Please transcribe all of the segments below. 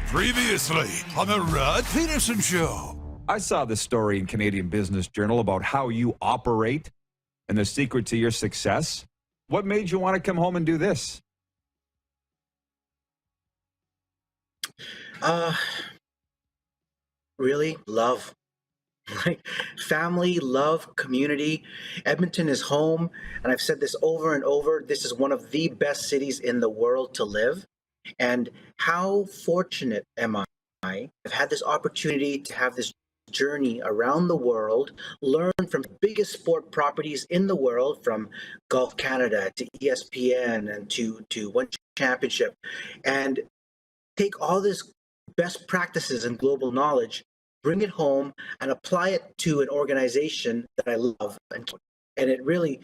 Previously on the Rod Pedersen Show. I saw this story in Canadian Business Journal about how you operate and the secret to your success. What made you want to come home and do this? Really, love. Like family, love, community. Edmonton is home, and I've said this over and over. This is one of the best cities in the world to live. And how fortunate am I? I've had this opportunity to have this journey around the world, learn from the biggest sport properties in the world, from Golf Canada to ESPN and to One Championship, and take all this best practices and global knowledge, bring it home, and apply it to an organization that I love. And it really,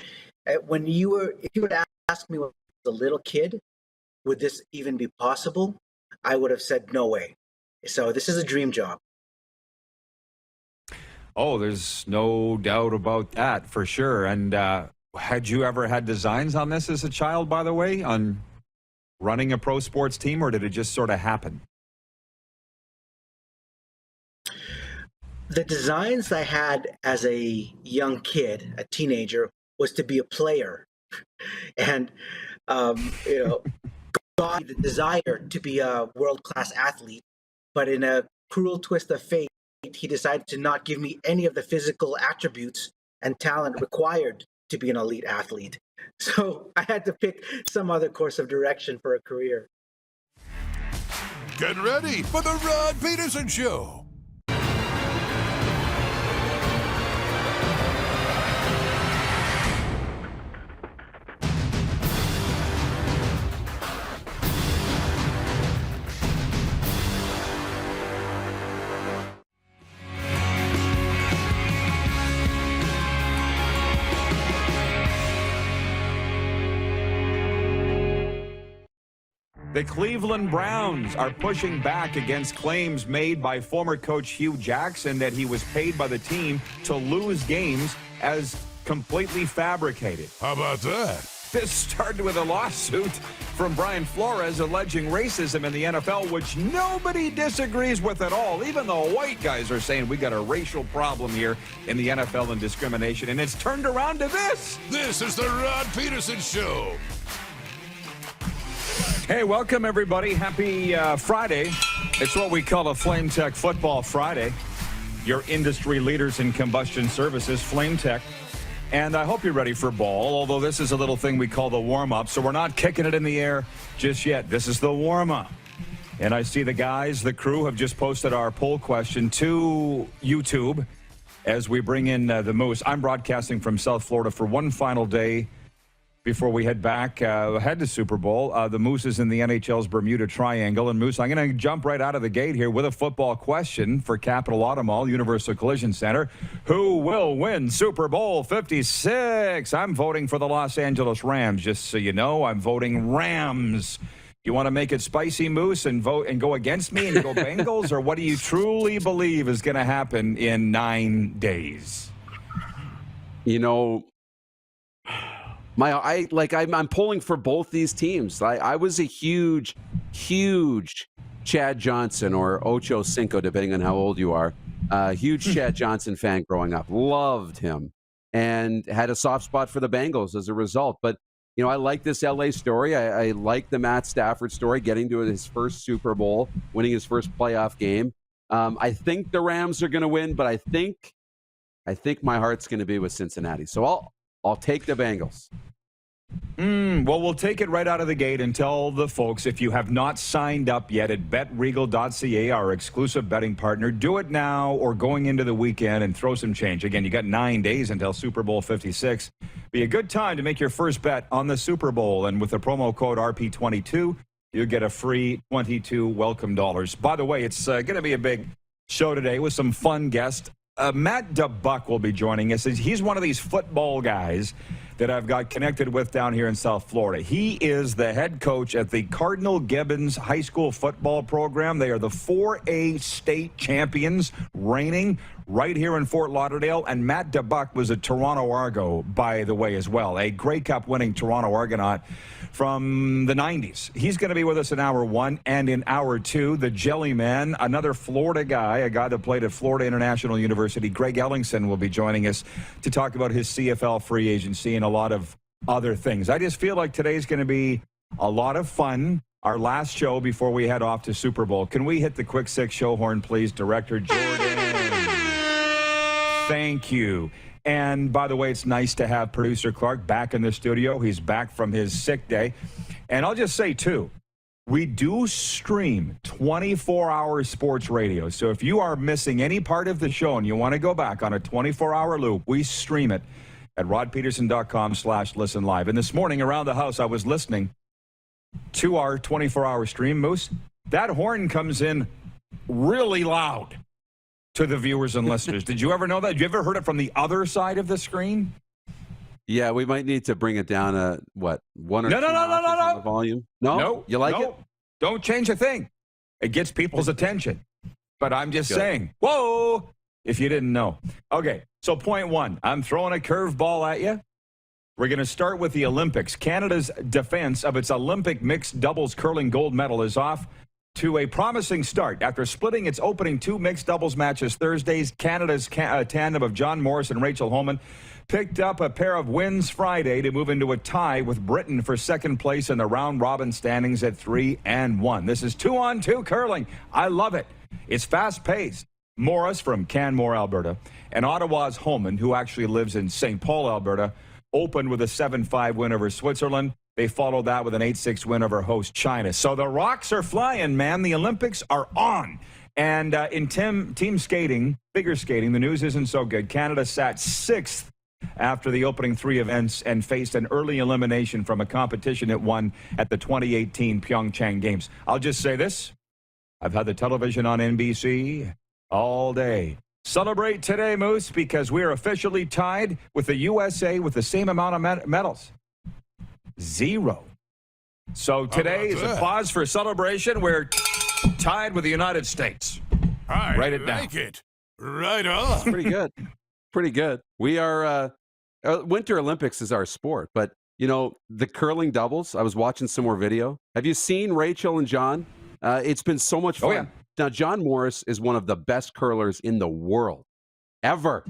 if you would ask me when I was a little kid, would this even be possible? I would have said no way. So this is a dream job. Oh, there's no doubt about that for sure. And had you ever had designs on this as a child, by the way, on running a pro sports team, or did it just sort of happen? The designs I had as a young kid, a teenager, was to be a player. And, got the desire to be a world-class athlete, but in a cruel twist of fate, he decided to not give me any of the physical attributes and talent required to be an elite athlete. So I had to pick some other course of direction for a career. Get ready for the Rod Pedersen Show. The Cleveland Browns are pushing back against claims made by former coach Hugh Jackson that he was paid by the team to lose games as completely fabricated. How about that? This started with a lawsuit from Brian Flores alleging racism in the NFL, which nobody disagrees with at all. Even the white guys are saying we got a racial problem here in the NFL and discrimination, and it's turned around to this. This is the Rod Pedersen Show. Hey, welcome, everybody. Happy Friday. It's what we call a FlameTech Football Friday. Your industry leaders in combustion services, FlameTech. And I hope you're ready for ball, although this is a little thing we call the warm-up, so we're not kicking it in the air just yet. This is the warm-up. And I see the guys, the crew, have just posted our poll question to YouTube as we bring in the Moose. I'm broadcasting from South Florida for one final day before we head back, head to Super Bowl. The Moose is in the NHL's Bermuda Triangle. And Moose, I'm going to jump right out of the gate here with a football question for Capital Auto Mall, Universal Collision Center. Who will win Super Bowl 56? I'm voting for the Los Angeles Rams. Just so you know, I'm voting Rams. You want to make it spicy, Moose, and vote and go against me and go Bengals? Or what do you truly believe is going to happen in 9 days? You know, I'm pulling for both these teams. I was a huge Chad Johnson or Ocho Cinco, depending on how old you are. Huge Chad Johnson fan growing up. Loved him and had a soft spot for the Bengals as a result. But, you know, I like this LA story. I like the Matt Stafford story, getting to his first Super Bowl, winning his first playoff game. I think the Rams are going to win, but I think my heart's going to be with Cincinnati. So I'll take the Bengals. Well, we'll take it right out of the gate and tell the folks, if you have not signed up yet at betregal.ca, our exclusive betting partner, do it now or going into the weekend and throw some change. Again, you got 9 days until Super Bowl 56. Be a good time to make your first bet on the Super Bowl. And with the promo code RP22, you'll get a free 22 welcome dollars. By the way, it's going to be a big show today with some fun guests. Matt DeBuck will be joining us. He's one of these football guys that I've got connected with down here in South Florida. He is the head coach at the Cardinal Gibbons High School football program. They are the 4A state champions, reigning right here in Fort Lauderdale. And Matt DeBuck was a Toronto Argo, by the way, as well, a Grey Cup winning Toronto Argonaut from the 90s. He's going to be with us in hour one, and in hour two, the Jelly Man, another Florida guy, a guy that played at Florida International University, Greg Ellingson, will be joining us to talk about his CFL free agency and a lot of other things. I just feel like today's going to be a lot of fun. Our last show before we head off to Super Bowl. Can we hit the quick six show horn, please, Director Jordan? Thank you. And by the way, it's nice to have producer Clark back in the studio. He's back from his sick day. And I'll just say, too, we do stream 24-hour sports radio. So if you are missing any part of the show and you want to go back on a 24-hour loop, we stream it at rodpeterson.com/listen live. And this morning around the house, I was listening to our 24-hour stream, Moose. That horn comes in really loud to the viewers and listeners. Did you ever know that? Did you ever heard it from the other side of the screen? Yeah, we might need to bring it down a, what, one or two No. on the volume? No? You like it? Don't change a thing. It gets people's attention. But I'm just saying, whoa, if you didn't know. Okay, so point one, I'm throwing a curveball at you. We're going to start with the Olympics. Canada's defense of its Olympic mixed doubles curling gold medal is off to a promising start. After splitting its opening two mixed doubles matches Thursdays, Canada's tandem of John Morris and Rachel Homan picked up a pair of wins Friday to move into a tie with Britain for second place in the round-robin standings at 3-1. This is 2-on-2 curling. I love it. It's fast-paced. Morris from Canmore, Alberta, and Ottawa's Homan, who actually lives in St. Paul, Alberta, opened with a 7-5 win over Switzerland. They followed that with an 8-6 win over host China. So the rocks are flying, man. The Olympics are on. And in team skating, figure skating, the news isn't so good. Canada sat sixth after the opening three events and faced an early elimination from a competition it won at the 2018 Pyeongchang Games. I'll just say this. I've had the television on NBC all day. Celebrate today, Moose, because we are officially tied with the USA with the same amount of medals. 0. So today is a pause for celebration. We're tied with the United States. Write it down. Like it. Right on. Pretty good. Pretty good. We are, Winter Olympics is our sport, but, you know, the curling doubles, I was watching some more video. Have you seen Rachel and John? It's been so much fun. Oh, yeah. Now, John Morris is one of the best curlers in the world, ever.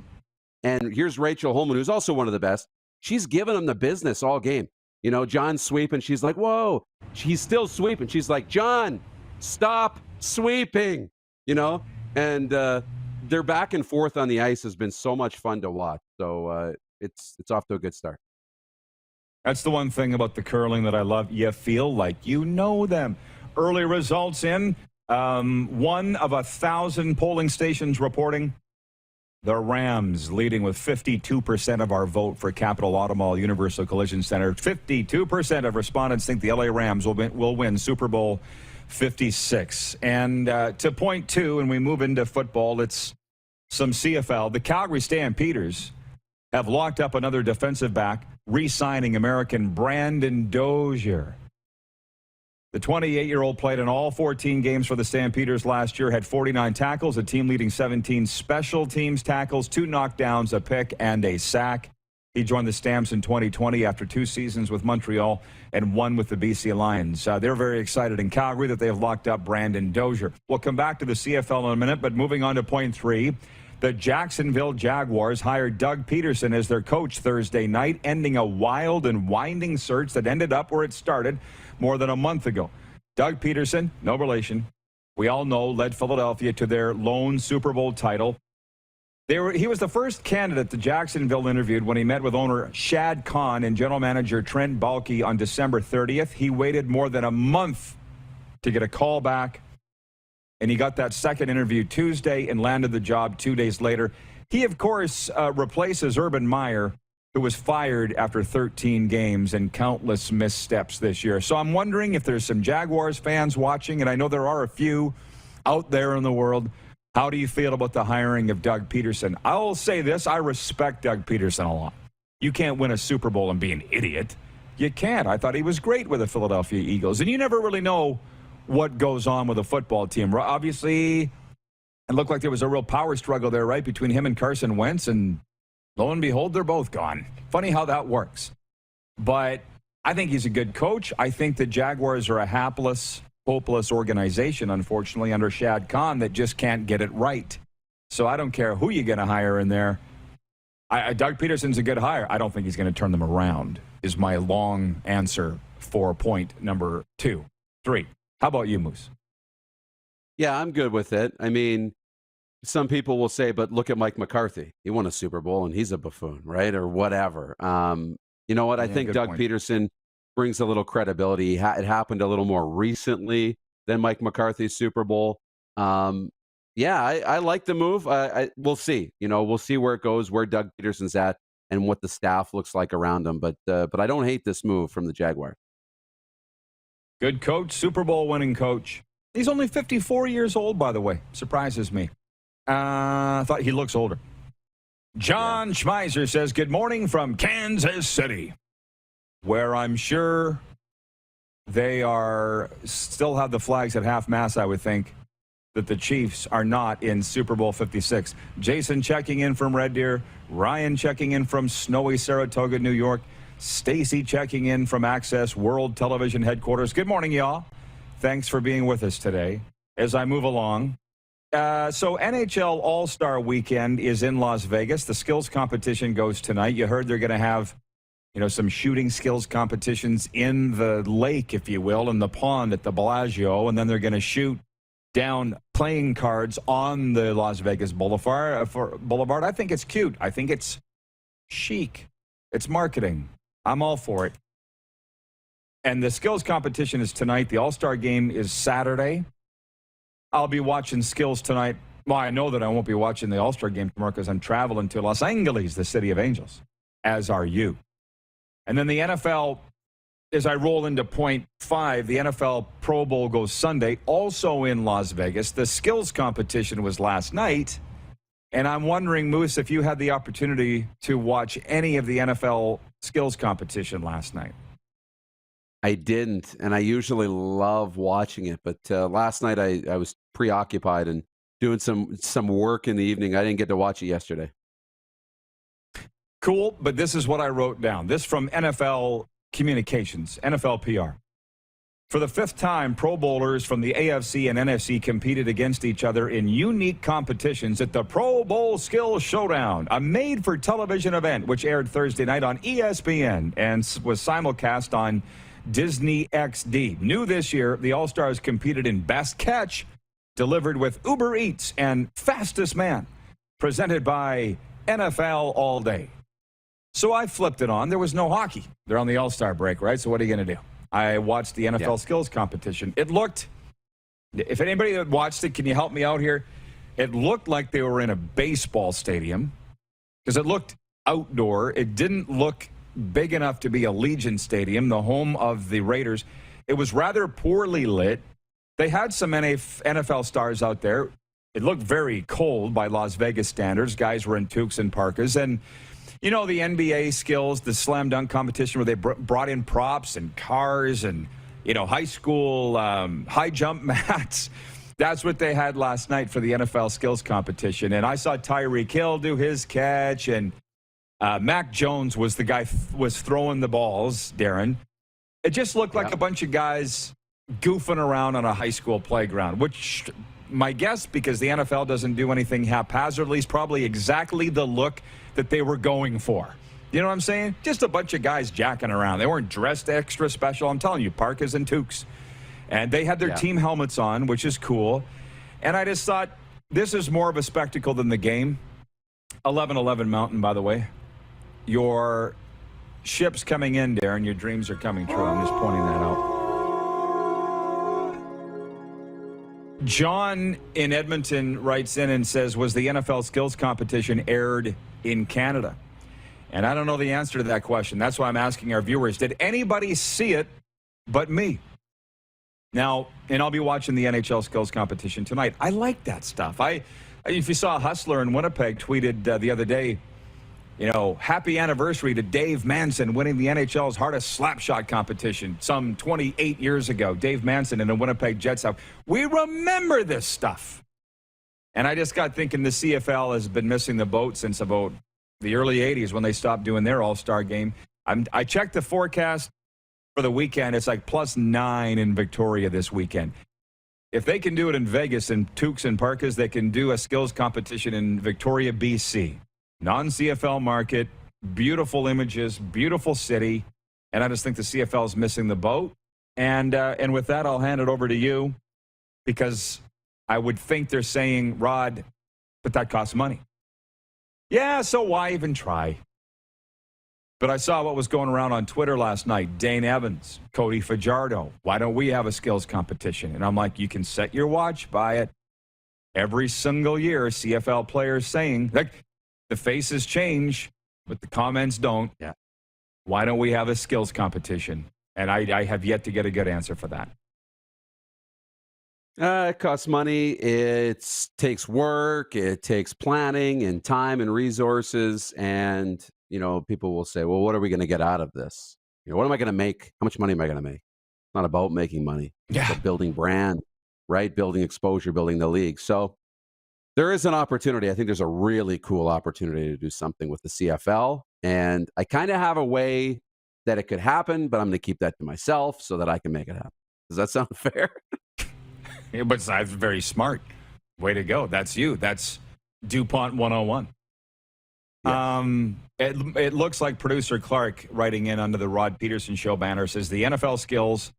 And here's Rachel Holman, who's also one of the best. She's given him the business all game. You know, John's sweeping. She's like, whoa. He's still sweeping. She's like, John, stop sweeping. You know, and their back and forth on the ice has been so much fun to watch. So it's off to a good start. That's the one thing about the curling that I love. You feel like you know them. Early results in. One of 1,000 polling stations reporting the Rams leading with 52% of our vote for Capital Automall Universal Collision Center. 52% of respondents think the LA Rams will win Super Bowl 56. And to point two, and we move into football, it's some CFL. The Calgary Stampeders have locked up another defensive back, re-signing American Brandon Dozier. The 28-year-old played in all 14 games for the Stampeders last year, had 49 tackles, a team-leading 17 special teams tackles, 2 knockdowns, a pick, and a sack. He joined the Stamps in 2020 after 2 seasons with Montreal and 1 with the BC Lions. They're very excited in Calgary that they have locked up Brandon Dozier. We'll come back to the CFL in a minute, but moving on to point 3. The Jacksonville Jaguars hired Doug Pedersen as their coach Thursday night, ending a wild and winding search that ended up where it started more than a month ago. Doug Pedersen, no relation, we all know, led Philadelphia to their lone Super Bowl title. He was the first candidate that Jacksonville interviewed when he met with owner Shad Khan and general manager Trent Baalke on December 30th. He waited more than a month to get a call back, and he got that second interview Tuesday and landed the job 2 days later. He, of course, replaces Urban Meyer, who was fired after 13 games and countless missteps this year. So I'm wondering if there's some Jaguars fans watching, and I know there are a few out there in the world. How do you feel about the hiring of Doug Pedersen? I'll say this. I respect Doug Pedersen a lot. You can't win a Super Bowl and be an idiot. You can't. I thought he was great with the Philadelphia Eagles. And you never really know what goes on with a football team. Obviously, it looked like there was a real power struggle there, right, between him and Carson Wentz. And lo and behold, they're both gone. Funny how that works. But I think he's a good coach. I think the Jaguars are a hapless, hopeless organization, unfortunately, under Shad Khan that just can't get it right. So I don't care who you're going to hire in there. Doug Peterson's a good hire. I don't think he's going to turn them around, is my long answer for point number 2. 3. How about you, Moose? Yeah, I'm good with it. I mean, some people will say, but look at Mike McCarthy. He won a Super Bowl, and he's a buffoon, right? Or whatever. You know what? I think Doug Pedersen brings a little credibility. It happened a little more recently than Mike McCarthy's Super Bowl. I like the move. We'll see. We'll see where it goes, where Doug Peterson's at, and what the staff looks like around him. But I don't hate this move from the Jaguars. Good coach, Super Bowl winning coach. He's only 54 years old, by the way. Surprises me. I thought he looks older. John Schmeiser says, good morning from Kansas City, where I'm sure they still have the flags at half-mast, I would think, that the Chiefs are not in Super Bowl 56. Jason checking in from Red Deer. Ryan checking in from snowy Saratoga, New York. Stacy checking in from Access World Television Headquarters. Good morning, y'all. Thanks for being with us today. As I move along, so NHL All-Star Weekend is in Las Vegas. The skills competition goes tonight. You heard they're going to have, some shooting skills competitions in the lake, if you will, in the pond at the Bellagio, and then they're going to shoot down playing cards on the Las Vegas Boulevard. I think it's cute. I think it's chic. It's marketing. I'm all for it. And the skills competition is tonight. The All-Star game is Saturday. I'll be watching skills tonight. Well, I know that I won't be watching the All-Star game tomorrow because I'm traveling to Los Angeles, the city of angels, as are you. And then the NFL, as I roll into point 5, the NFL Pro Bowl goes Sunday, also in Las Vegas. The skills competition was last night. And I'm wondering, Moose, if you had the opportunity to watch any of the NFL skills competition last night. I didn't, and I usually love watching it. But last night I was preoccupied and doing some work in the evening. I didn't get to watch it yesterday. Cool, but this is what I wrote down. This from NFL Communications, NFL PR. For the 5th time, Pro Bowlers from the AFC and NFC competed against each other in unique competitions at the Pro Bowl Skills Showdown, a made-for-television event which aired Thursday night on ESPN and was simulcast on Disney XD. New this year, the All-Stars competed in Best Catch, delivered with Uber Eats, and Fastest Man, presented by NFL All Day. So I flipped it on. There was no hockey. They're on the All-Star break, right? So what are you going to do? I watched the NFL skills competition. It looked, if anybody that watched it, can you help me out here? It looked like they were in a baseball stadium because it looked outdoor. It didn't look big enough to be a Legion Stadium, the home of the Raiders. It was rather poorly lit. They had some NFL stars out there. It looked very cold by Las Vegas standards. Guys were in toques and parkas. And the NBA skills, the slam dunk competition where they brought in props and cars and, high school high jump mats. That's what they had last night for the NFL skills competition. And I saw Tyreek Hill do his catch, and Mac Jones was the guy was throwing the balls, Darren. It just looked like a bunch of guys goofing around on a high school playground, which my guess, because the NFL doesn't do anything haphazardly, is probably exactly the look that they were going for. You know what I'm saying? Just a bunch of guys jacking around. They weren't dressed extra special. I'm telling you, parkas and toques. And they had their team helmets on, which is cool. And I just thought, this is more of a spectacle than the game. 1111 Mountain, by the way. Your ship's coming in, Darren. Your dreams are coming true. I'm just pointing that out. John in Edmonton writes in and says, was the NFL skills competition aired in Canada? And I don't know the answer to that question. That's why I'm asking our viewers. Did anybody see it but me? Now, and I'll be watching the NHL skills competition tonight. I like that stuff. If you saw Hustler in Winnipeg tweeted the other day, happy anniversary to Dave Manson winning the NHL's hardest slapshot competition some 28 years ago. Dave Manson in the Winnipeg Jets. We remember this stuff. And I just got thinking the CFL has been missing the boat since about the early 80s when they stopped doing their all-star game. I checked the forecast for the weekend. It's like +9 in Victoria this weekend. If they can do it in Vegas in toques and parkas, they can do a skills competition in Victoria, BC. Non-CFL market, beautiful images, beautiful city, and I just think the CFL is missing the boat. And with that, I'll hand it over to you, because I would think they're saying, Rod, but that costs money. Yeah, so why even try? But I saw what was going around on Twitter last night. Dane Evans, Cody Fajardo, why don't we have a skills competition? And I'm like, you can set your watch by it. Every single year, CFL players saying, like, the faces change, but the comments don't. Yeah. Why don't we have a skills competition? And I have yet to get a good answer for that. It costs money. It takes work. It takes planning and time and resources. And, people will say, well, what are we going to get out of this? What am I going to make? How much money am I going to make? It's not about making money. Yeah. It's about building brand, right? Building exposure, building the league. So there is an opportunity. I think there's a really cool opportunity to do something with the CFL. And I kind of have a way that it could happen, but I'm going to keep that to myself so that I can make it happen. Does that sound fair? Yeah, but that's very smart. Way to go. That's you. That's DuPont 101. Yes. It looks like producer Clark, writing in under the Rod Pedersen Show banner, says the NFL skills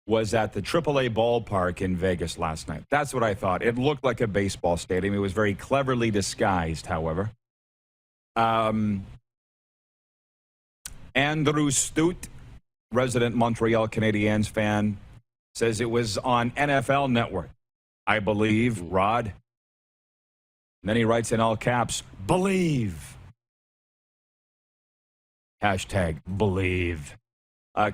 was at the AAA ballpark in Vegas last night. That's what I thought. It looked like a baseball stadium. It was very cleverly disguised, however. Andrew Stute, resident Montreal Canadiens fan, says it was on NFL Network, I believe, Rod. And then he writes in all caps, believe. Hashtag believe.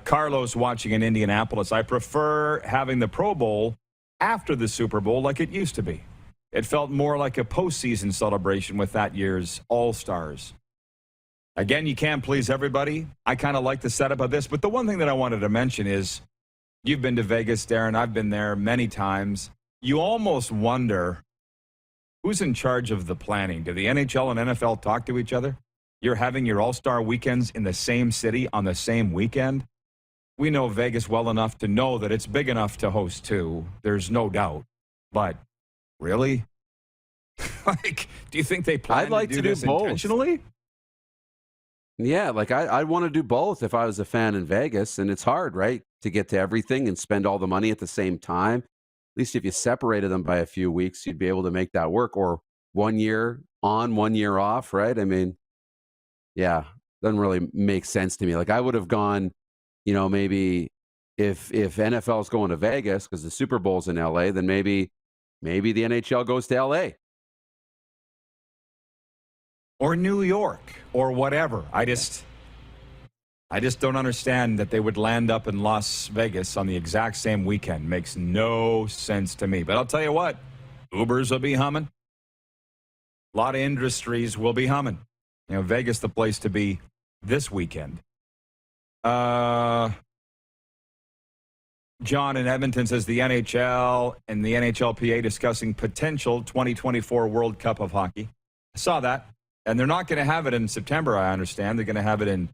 Carlos watching in Indianapolis, I prefer having the Pro Bowl after the Super Bowl like it used to be. It felt more like a postseason celebration with that year's All-Stars. Again, you can't please everybody. I kind of like the setup of this, but the one thing that I wanted to mention is you've been to Vegas, Darren. I've been there many times. You almost wonder who's in charge of the planning. Do the NHL and NFL talk to each other? You're having your All-Star weekends in the same city on the same weekend. We know Vegas well enough to know that it's big enough to host two. There's no doubt. But really? Do you think they plan to do this both intentionally? Yeah, I want to do both if I was a fan in Vegas, and it's hard, right, to get to everything and spend all the money at the same time. At least if you separated them by a few weeks, you'd be able to make that work. Or 1 year on, 1 year off, right? I mean, yeah, doesn't really make sense to me. I would have gone, maybe if NFL is going to Vegas because the Super Bowl's in LA, then maybe the NHL goes to LA. Or New York, or whatever. I just don't understand that they would land up in Las Vegas on the exact same weekend. Makes no sense to me. But I'll tell you what, Ubers will be humming. A lot of industries will be humming. Vegas, the place to be this weekend. John in Edmonton says the NHL and the NHLPA discussing potential 2024 World Cup of Hockey. I saw that. And they're not going to have it in September, I understand. They're going to have it in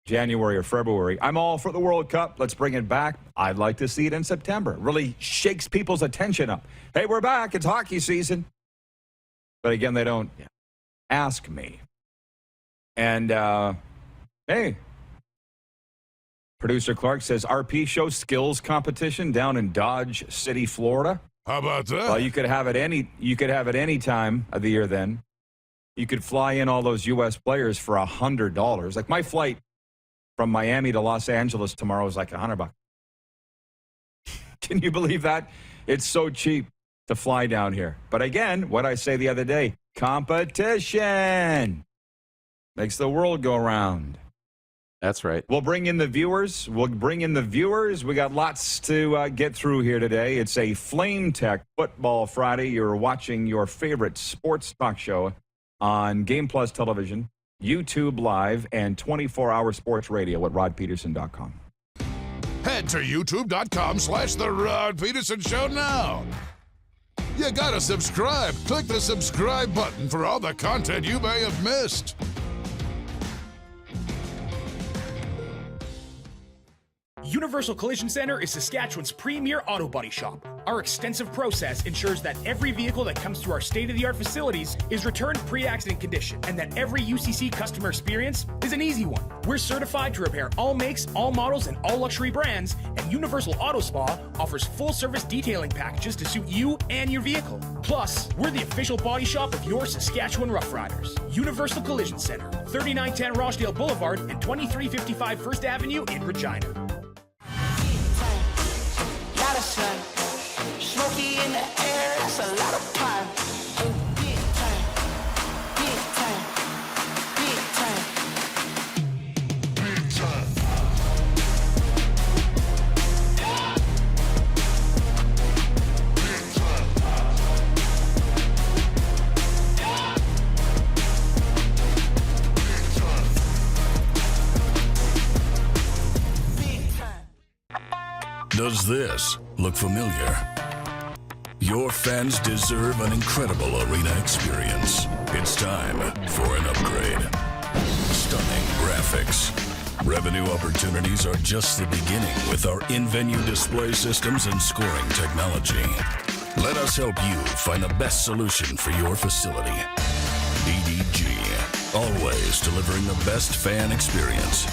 January or February. I'm all for the World Cup. Let's bring it back. I'd like to see it in September. It really shakes people's attention up. Hey, we're back. It's hockey season. But again, they don't ask me. And, hey, producer Clark says, RP show skills competition down in Dodge City, Florida. How about that? Well, you could have it any time of the year then. you could fly in all those U.S. players for $100. Like my flight from Miami to Los Angeles tomorrow is like $100. Can you believe that? It's so cheap to fly down here. But again, what I say the other day, competition makes the world go round. That's right. We'll bring in the viewers. We got lots to get through here today. It's a FlameTech Football Friday. You're watching your favorite sports talk show on Game Plus Television, YouTube Live, and 24-hour sports radio at rodpedersen.com. Head to youtube.com/The Rod Pedersen Show now. You gotta subscribe. Click the subscribe button for all the content you may have missed. Universal Collision Center is Saskatchewan's premier auto body shop. Our extensive process ensures that every vehicle that comes through our state-of-the-art facilities is returned pre-accident condition, and that every UCC customer experience is an easy one. We're certified to repair all makes, all models, and all luxury brands, and Universal Auto Spa offers full-service detailing packages to suit you and your vehicle. Plus, we're the official body shop of your Saskatchewan Rough Riders. Universal Collision Center, 3910 Rochdale Boulevard and 2355 First Avenue in Regina. Lot of sun, smoky in the air, that's a lot of pine. And big time, big time, big time, big time. Does this look familiar? Your fans deserve an incredible arena experience. It's time for an upgrade. Stunning graphics. Revenue opportunities are just the beginning with our in-venue display systems and scoring technology. Let us help you find the best solution for your facility. DDG, always delivering the best fan experience.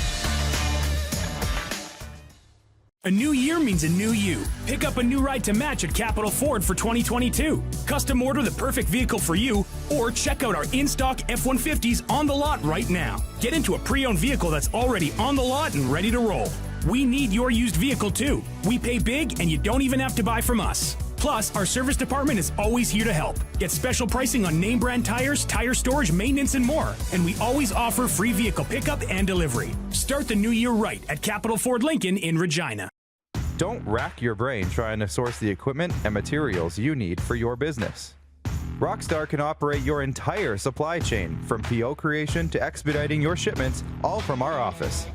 A new year means a new you. Pick up a new ride to match at Capital Ford for 2022. Custom order the perfect vehicle for you, or check out our in-stock F-150s on the lot right now. Get into a pre-owned vehicle that's already on the lot and ready to roll. We need your used vehicle too. We pay big and you don't even have to buy from us. Plus, our service department is always here to help. Get special pricing on name brand tires, tire storage, maintenance, and more. And we always offer free vehicle pickup and delivery. Start the new year right at Capital Ford Lincoln in Regina. Don't rack your brain trying to source the equipment and materials you need for your business. Rockstar can operate your entire supply chain, from PO creation to expediting your shipments, all from our office.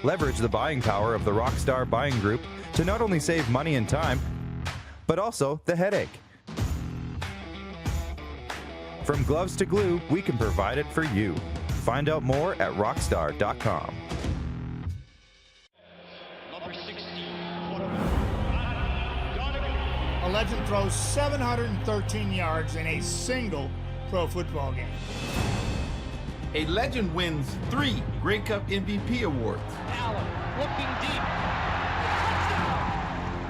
Leverage the buying power of the Rockstar buying group to not only save money and time, but also the headache. From gloves to glue, we can provide it for you. Find out more at rockstar.com. A legend throws 713 yards in a single pro football game. A legend wins 3 Grey Cup MVP awards. Allen looking deep.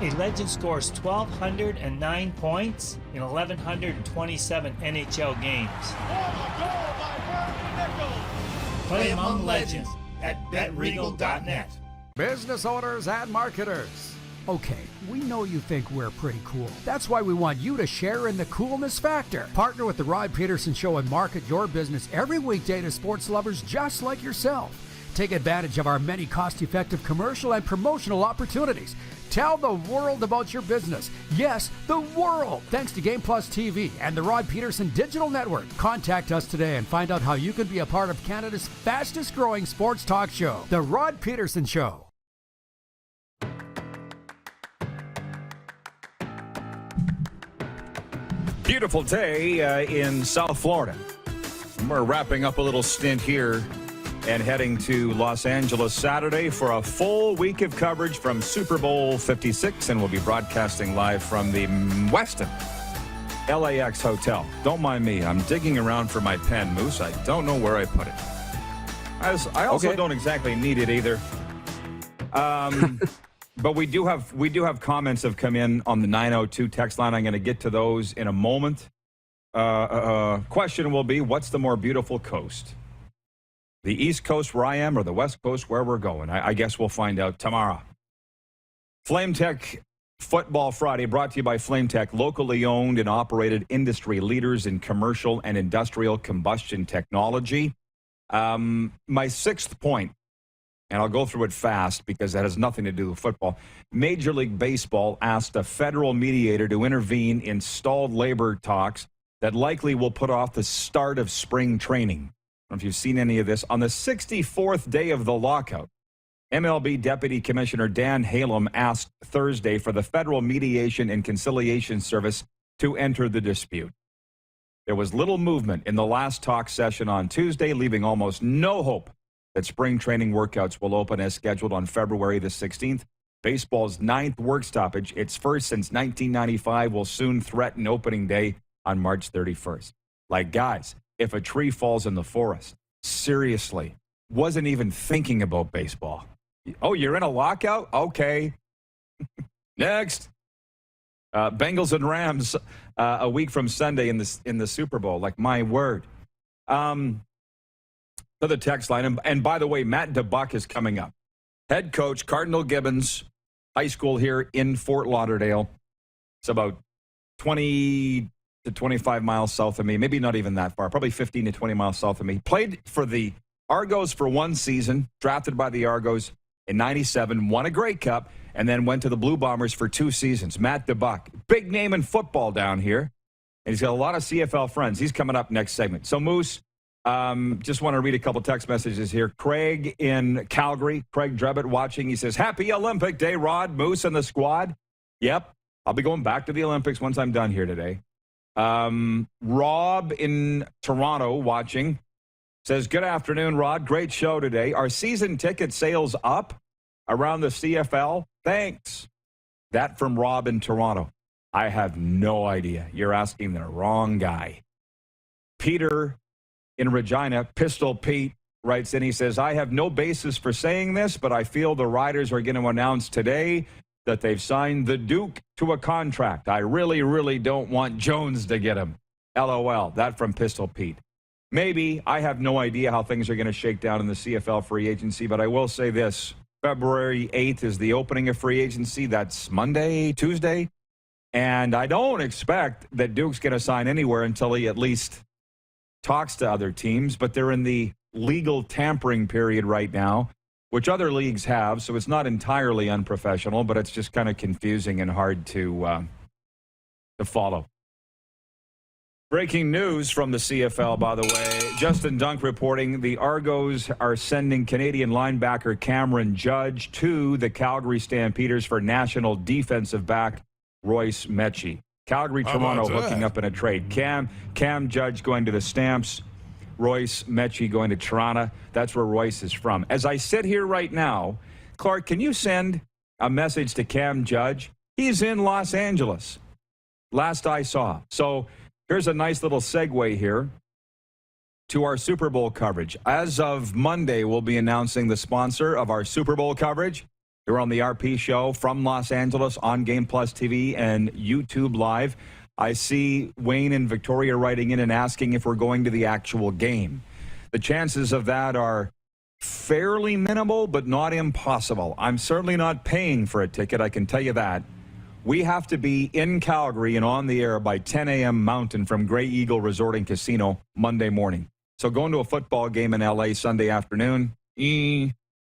A legend scores 1,209 points in 1,127 NHL games. Play among legends at betregal.net. Business owners and marketers. Okay, we know you think we're pretty cool. That's why we want you to share in the coolness factor. Partner with the Rod Pedersen Show and market your business every weekday to sports lovers just like yourself. Take advantage of our many cost-effective commercial and promotional opportunities. Tell the world about your business. Yes, the world. Thanks to Game Plus TV and the Rod Pedersen Digital Network. Contact us today and find out how you can be a part of Canada's fastest-growing sports talk show, The Rod Pedersen Show. Beautiful day in South Florida. We're wrapping up a little stint here and heading to Los Angeles Saturday for a full week of coverage from Super Bowl 56, and we'll be broadcasting live from the Westin LAX Hotel. Don't mind me. I'm digging around for my pen, Moose. I don't know where I put it. I also don't exactly need it either. But we do have comments have come in on the 902 text line. I'm going to get to those in a moment. question will be, what's the more beautiful coast? The East Coast where I am or the West Coast where we're going? I guess we'll find out tomorrow. FlameTech Football Friday brought to you by FlameTech, locally owned and operated industry leaders in commercial and industrial combustion technology. My sixth point, and I'll go through it fast because that has nothing to do with football. Major League Baseball asked a federal mediator to intervene in stalled labor talks that likely will put off the start of spring training. I don't know if you've seen any of this. On the 64th day of the lockout, MLB Deputy Commissioner Dan Halem asked Thursday for the Federal Mediation and Conciliation Service to enter the dispute. There was little movement in the last talk session on Tuesday, leaving almost no hope that spring training workouts will open as scheduled on February the 16th. Baseball's 9th work stoppage, its first since 1995, will soon threaten opening day on March 31st. Like, guys, if a tree falls in the forest, seriously, wasn't even thinking about baseball. Oh, you're in a lockout? Okay. Next. Bengals and Rams a week from Sunday in the Super Bowl. Like, my word. To the text line. And by the way, Matt DeBuck is coming up. Head coach, Cardinal Gibbons High School here in Fort Lauderdale. It's about 20 to 25 miles south of me. Maybe not even that far. Probably 15 to 20 miles south of me. Played for the Argos for one season. Drafted by the Argos in 97. Won a Grey Cup. And then went to the Blue Bombers for 2 seasons. Matt DeBuck. Big name in football down here. And he's got a lot of CFL friends. He's coming up next segment. So, Moose, just want to read a couple text messages here. Craig in Calgary. Craig Drebbett watching. He says, Happy Olympic Day, Rod, Moose, and the squad. Yep. I'll be going back to the Olympics once I'm done here today. Rob in Toronto watching. Says, good afternoon, Rod. Great show today. Are season ticket sales up around the CFL? Thanks. That from Rob in Toronto. I have no idea. You're asking the wrong guy. Peter in Regina, Pistol Pete, writes in. He says, I have no basis for saying this, but I feel the Riders are going to announce today that they've signed the Duke to a contract. I really, really don't want Jones to get him. LOL. That from Pistol Pete. Maybe. I have no idea how things are going to shake down in the CFL free agency, but I will say this. February 8th is the opening of free agency. That's Monday, Tuesday. And I don't expect that Duke's going to sign anywhere until he at least talks to other teams. But they're in the legal tampering period right now, which other leagues have. So it's not entirely unprofessional, but it's just kind of confusing and hard to follow. Breaking news from the CFL, by the way. Justin Dunk reporting the Argos are sending Canadian linebacker Cameron Judge to the Calgary Stampeders for national defensive back Royce Mechie. Calgary, Toronto hooking up in a trade. Cam Judge going to the Stamps. Royce Mechie going to Toronto. That's where Royce is from. As I sit here right now, Clark, can you send a message to Cam Judge? He's in Los Angeles. Last I saw. So here's a nice little segue here to our Super Bowl coverage. As of Monday, we'll be announcing the sponsor of our Super Bowl coverage. They're on the RP show from Los Angeles on Game Plus TV and YouTube Live. I see Wayne and Victoria writing in and asking if we're going to the actual game. The chances of that are fairly minimal, but not impossible. I'm certainly not paying for a ticket, I can tell you that. We have to be in Calgary and on the air by 10 a.m. Mountain from Grey Eagle Resort and Casino Monday morning. So going to a football game in L.A. Sunday afternoon,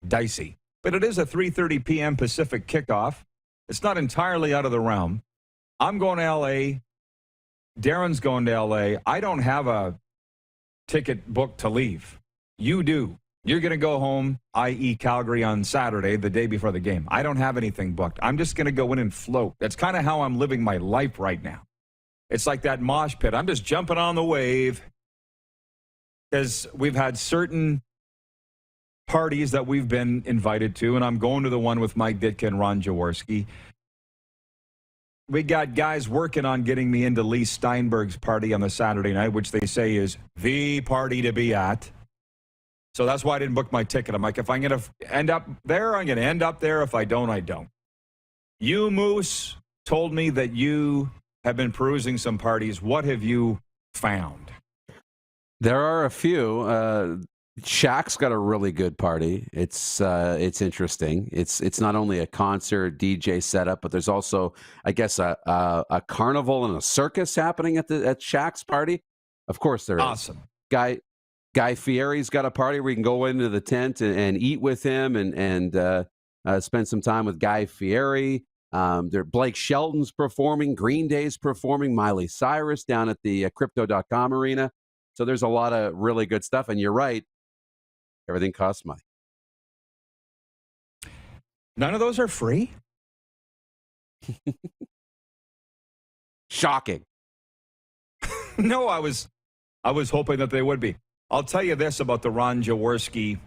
dicey. But it is a 3:30 p.m. Pacific kickoff. It's not entirely out of the realm. I'm going to L.A. Darren's going to L.A. I don't have a ticket booked to leave. You do. You're going to go home, i.e. Calgary, on Saturday, the day before the game. I don't have anything booked. I'm just going to go in and float. That's kind of how I'm living my life right now. It's like that mosh pit. I'm just jumping on the wave because we've had certain parties that we've been invited to, and I'm going to the one with Mike Ditka and Ron Jaworski. We got guys working on getting me into Lee Steinberg's party on the Saturday night, which they say is the party to be at. So that's why I didn't book my ticket. I'm like, if I'm going to end up there, I'm going to end up there. If I don't, I don't. You, Moose, told me that you have been perusing some parties. What have you found? There are a few. Shaq's got a really good party. It's interesting. It's not only a concert DJ setup, but there's also, I guess, a carnival and a circus happening at Shaq's party. Of course, there is. Awesome. Guy Fieri's got a party where you can go into the tent and eat with him and spend some time with Guy Fieri. Blake Shelton's performing, Green Day's performing, Miley Cyrus down at the Crypto.com arena. So there's a lot of really good stuff. And you're right. Everything costs money. None of those are free? Shocking. No, I was hoping that they would be. I'll tell you this about the Ron Jaworski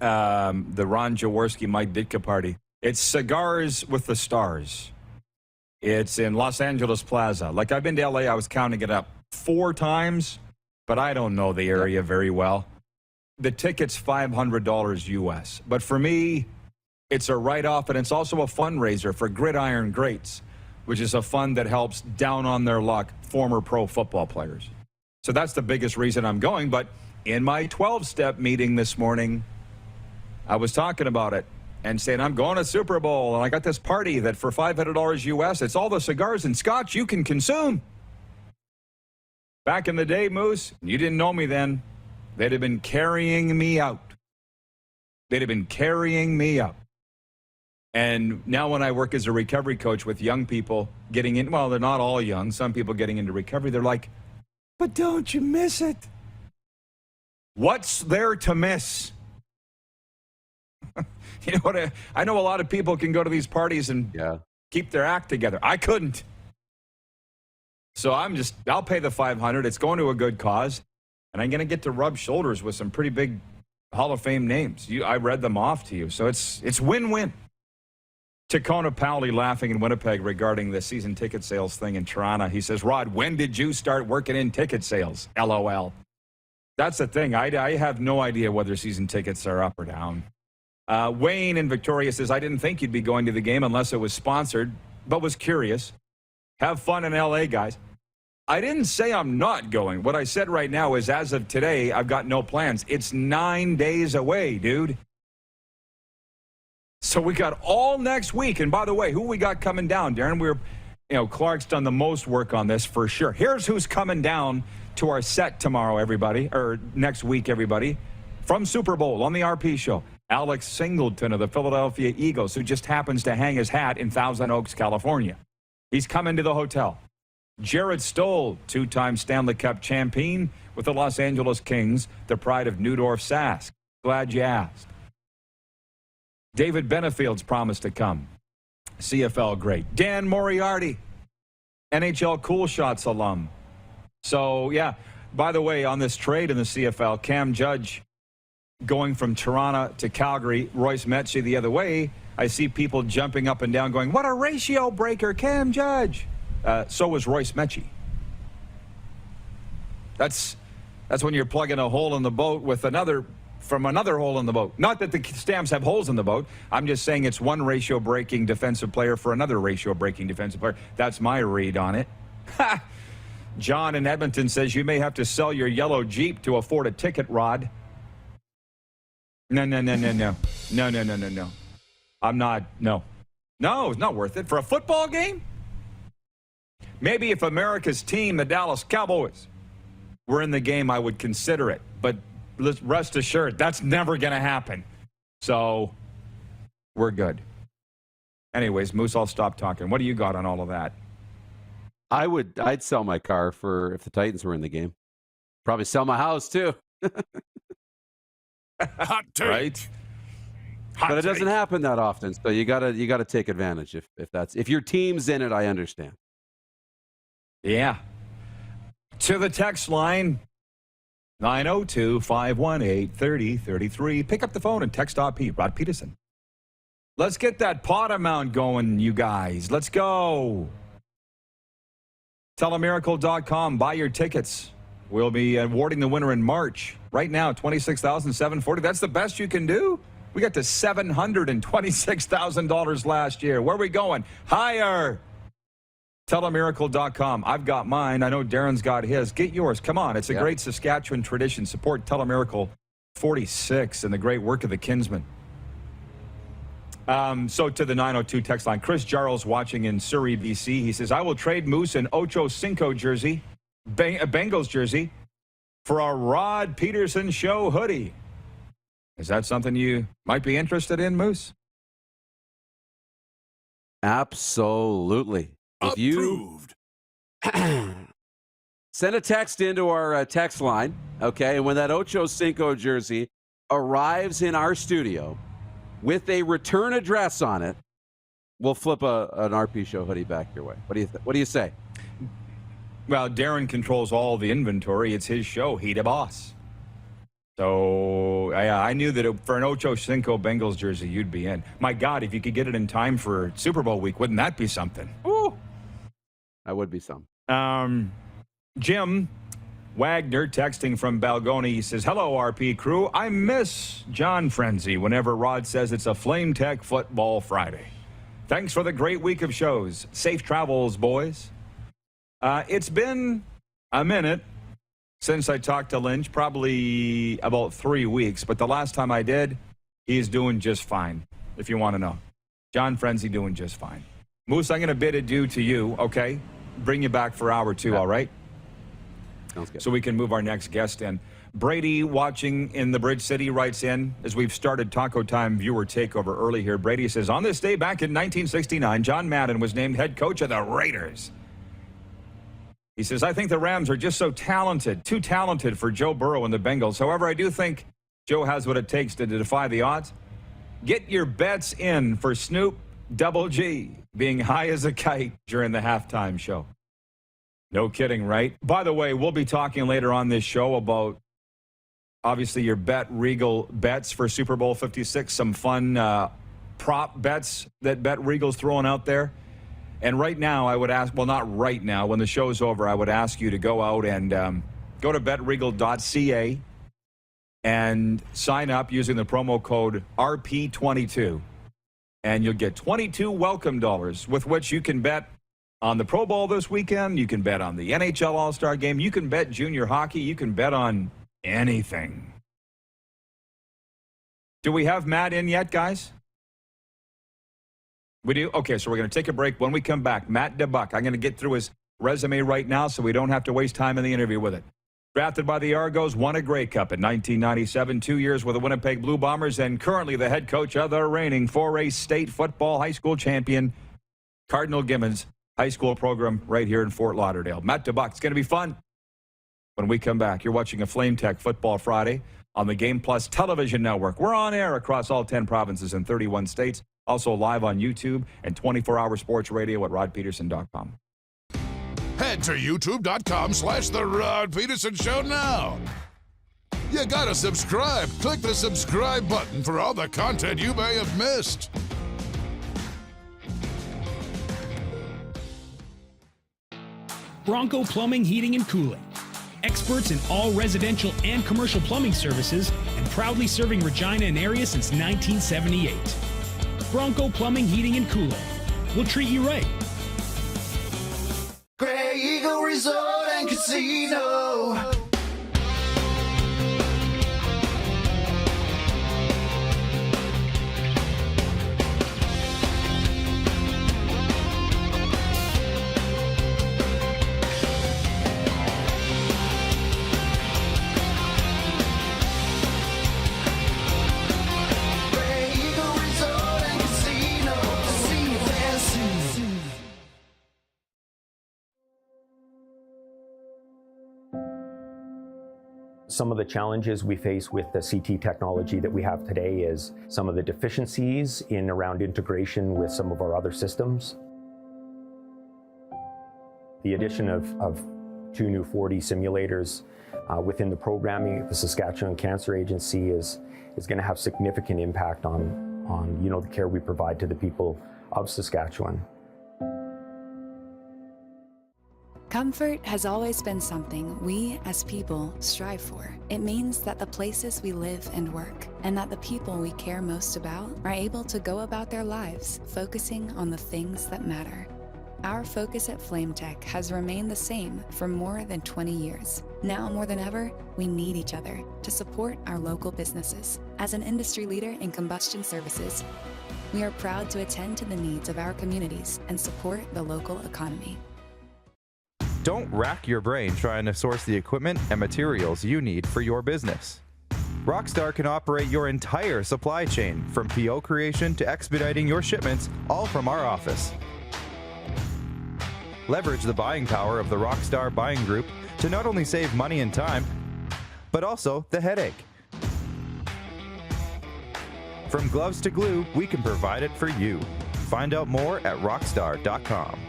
Mike Ditka party. It's Cigars with the Stars. It's in Los Angeles Plaza. Like, I've been to LA, I was counting it up 4 times, but I don't know the area very well. The ticket's $500 US. But for me, it's a write-off, and it's also a fundraiser for Gridiron Greats, which is a fund that helps down on their luck former pro football players. So that's the biggest reason I'm going. But in my 12-step meeting this morning, I was talking about it and saying, I'm going to Super Bowl, and I got this party that for $500 US, it's all the cigars and scotch you can consume. Back in the day, Moose, you didn't know me then. They'd have been carrying me out. And now when I work as a recovery coach with young people getting in, well, they're not all young. Some people getting into recovery, they're like, but don't you miss it? What's there to miss? You know what? I know a lot of people can go to these parties and keep their act together. I couldn't. So I'll pay the $500. It's going to a good cause. And I'm going to get to rub shoulders with some pretty big Hall of Fame names. I read them off to you. So it's win-win. Tacona Powley laughing in Winnipeg regarding the season ticket sales thing in Toronto. He says, Rod, when did you start working in ticket sales? LOL. That's the thing. I have no idea whether season tickets are up or down. Wayne in Victoria says, I didn't think you'd be going to the game unless it was sponsored, but was curious. Have fun in LA, guys. I didn't say I'm not going. What I said right now is, as of today, I've got no plans. It's 9 days away, dude. So we got all next week. And by the way, who we got coming down, Darren? Clark's done the most work on this for sure. Here's who's coming down to our set tomorrow, everybody, or next week, everybody. From Super Bowl on the RP show, Alex Singleton of the Philadelphia Eagles, who just happens to hang his hat in Thousand Oaks, California. He's coming to the hotel. Jared Stoll, 2-time Stanley Cup champion with the Los Angeles Kings, the pride of Newdorf Sask. Glad you asked. David Benefield's promised to come. CFL great. Dan Moriarty, NHL Cool Shots alum. So, yeah, by the way, on this trade in the CFL, Cam Judge going from Toronto to Calgary, Royce Metchie the other way, I see people jumping up and down going, what a ratio breaker, Cam Judge. So was Royce Metchie. That's when you're plugging a hole in the boat with another hole in the boat. Not that the Stamps have holes in the boat. I'm just saying it's one ratio-breaking defensive player for another ratio-breaking defensive player. That's my read on it. John in Edmonton says you may have to sell your yellow Jeep to afford a ticket, Rod. No. I'm not. No, it's not worth it. For a football game? Maybe if America's team, the Dallas Cowboys, were in the game, I would consider it. But rest assured, that's never going to happen. So we're good. Anyways, Moose, I'll stop talking. What do you got on all of that? I'd sell my car if the Titans were in the game. Probably sell my house too. Hot take. Right? But it doesn't happen that often, so you gotta take advantage if your team's in it. I understand. Yeah. To the text line, 902-518-3033. Pick up the phone and text RP, Rod Pedersen. Let's get that pot amount going, you guys. Let's go. Telemiracle.com. Buy your tickets. We'll be awarding the winner in March. Right now, $26,740. That's the best you can do? We got to $726,000 last year. Where are we going? Higher. Telemiracle.com. I've got mine. I know Darren's got his. Get yours. Come on. It's a great Saskatchewan tradition. Support Telemiracle 46 and the great work of the Kinsmen. So to the 902 text line, Chris Jarrell's watching in Surrey, BC. He says, I will trade Moose an Ocho Cinco jersey, a Bengals jersey, for a Rod Pedersen Show hoodie. Is that something you might be interested in, Moose? Absolutely. Approved. Send a text into our text line, okay? And when that Ocho Cinco jersey arrives in our studio with a return address on it, we'll flip an RP Show hoodie back your way. What do you say? Well, Darren controls all the inventory. It's his show. He the boss. So I knew that for an Ocho Cinco Bengals jersey, you'd be in. My God, if you could get it in time for Super Bowl week, wouldn't that be something? Ooh. That would be some. Jim Wagner texting from Balgoni. He says, hello, RP crew. I miss John Frenzy whenever Rod says it's a FlameTech Football Friday. Thanks for the great week of shows. Safe travels, boys. It's been a minute since I talked to Lynch, probably about 3 weeks. But the last time I did, he's doing just fine, if you want to know. John Frenzy doing just fine. Moose, I'm going to bid adieu to you, okay? Bring you back for hour two, all right? Sounds good. So we can move our next guest in. Brady, watching in the Bridge City, writes in, as we've started Taco Time viewer takeover early here. Brady says, on this day back in 1969, John Madden was named head coach of the Raiders. He says, I think the Rams are just so talented, too talented for Joe Burrow and the Bengals. However, I do think Joe has what it takes to defy the odds. Get your bets in for Snoop Double G being high as a kite during the halftime show. No kidding, right? By the way, we'll be talking later on this show about, obviously, your Bet Regal bets for Super Bowl 56, some fun prop bets that Bet Regal's throwing out there. And right now, I would ask, well, not right now, when the show's over, I would ask you to go out and go to betregal.ca and sign up using the promo code RP22. And you'll get 22 welcome dollars with which you can bet on the Pro Bowl this weekend. You can bet on the NHL All-Star Game. You can bet junior hockey. You can bet on anything. Do we have Matt in yet, guys? We do? Okay, so we're going to take a break. When we come back, Matt DeBuck. I'm going to get through his resume right now so we don't have to waste time in the interview with it. Drafted by the Argos, won a Grey Cup in 1997, 2 years with the Winnipeg Blue Bombers, and currently the head coach of the reigning 4A state football high school champion, Cardinal Gibbons high school program right here in Fort Lauderdale. Matt DeBuck. It's going to be fun when we come back. You're watching a FlameTech Football Friday on the Game Plus television network. We're on air across all 10 provinces and 31 states. Also live on YouTube and 24-hour sports radio at rodpedersen.com. Head to youtube.com/The Rod Pedersen Show now. You gotta subscribe. Click the subscribe button for all the content you may have missed. Bronco Plumbing, Heating, and Cooling. Experts in all residential and commercial plumbing services and proudly serving Regina and area since 1978. Bronco Plumbing, Heating, and Cooling. We'll treat you right. Grey Eagle Resort and Casino. Some of the challenges we face with the CT technology that we have today is some of the deficiencies in around integration with some of our other systems. The addition of 2 new 4D simulators within the programming of the Saskatchewan Cancer Agency is going to have significant impact on the care we provide to the people of Saskatchewan. Comfort has always been something we, as people, strive for. It means that the places we live and work, and that the people we care most about, are able to go about their lives focusing on the things that matter. Our focus at FlameTech has remained the same for more than 20 years. Now more than ever, we need each other to support our local businesses. As an industry leader in combustion services, we are proud to attend to the needs of our communities and support the local economy. Don't rack your brain trying to source the equipment and materials you need for your business. Rockstar can operate your entire supply chain from PO creation to expediting your shipments, all from our office. Leverage the buying power of the Rockstar buying group to not only save money and time, but also the headache. From gloves to glue, we can provide it for you. Find out more at rockstar.com.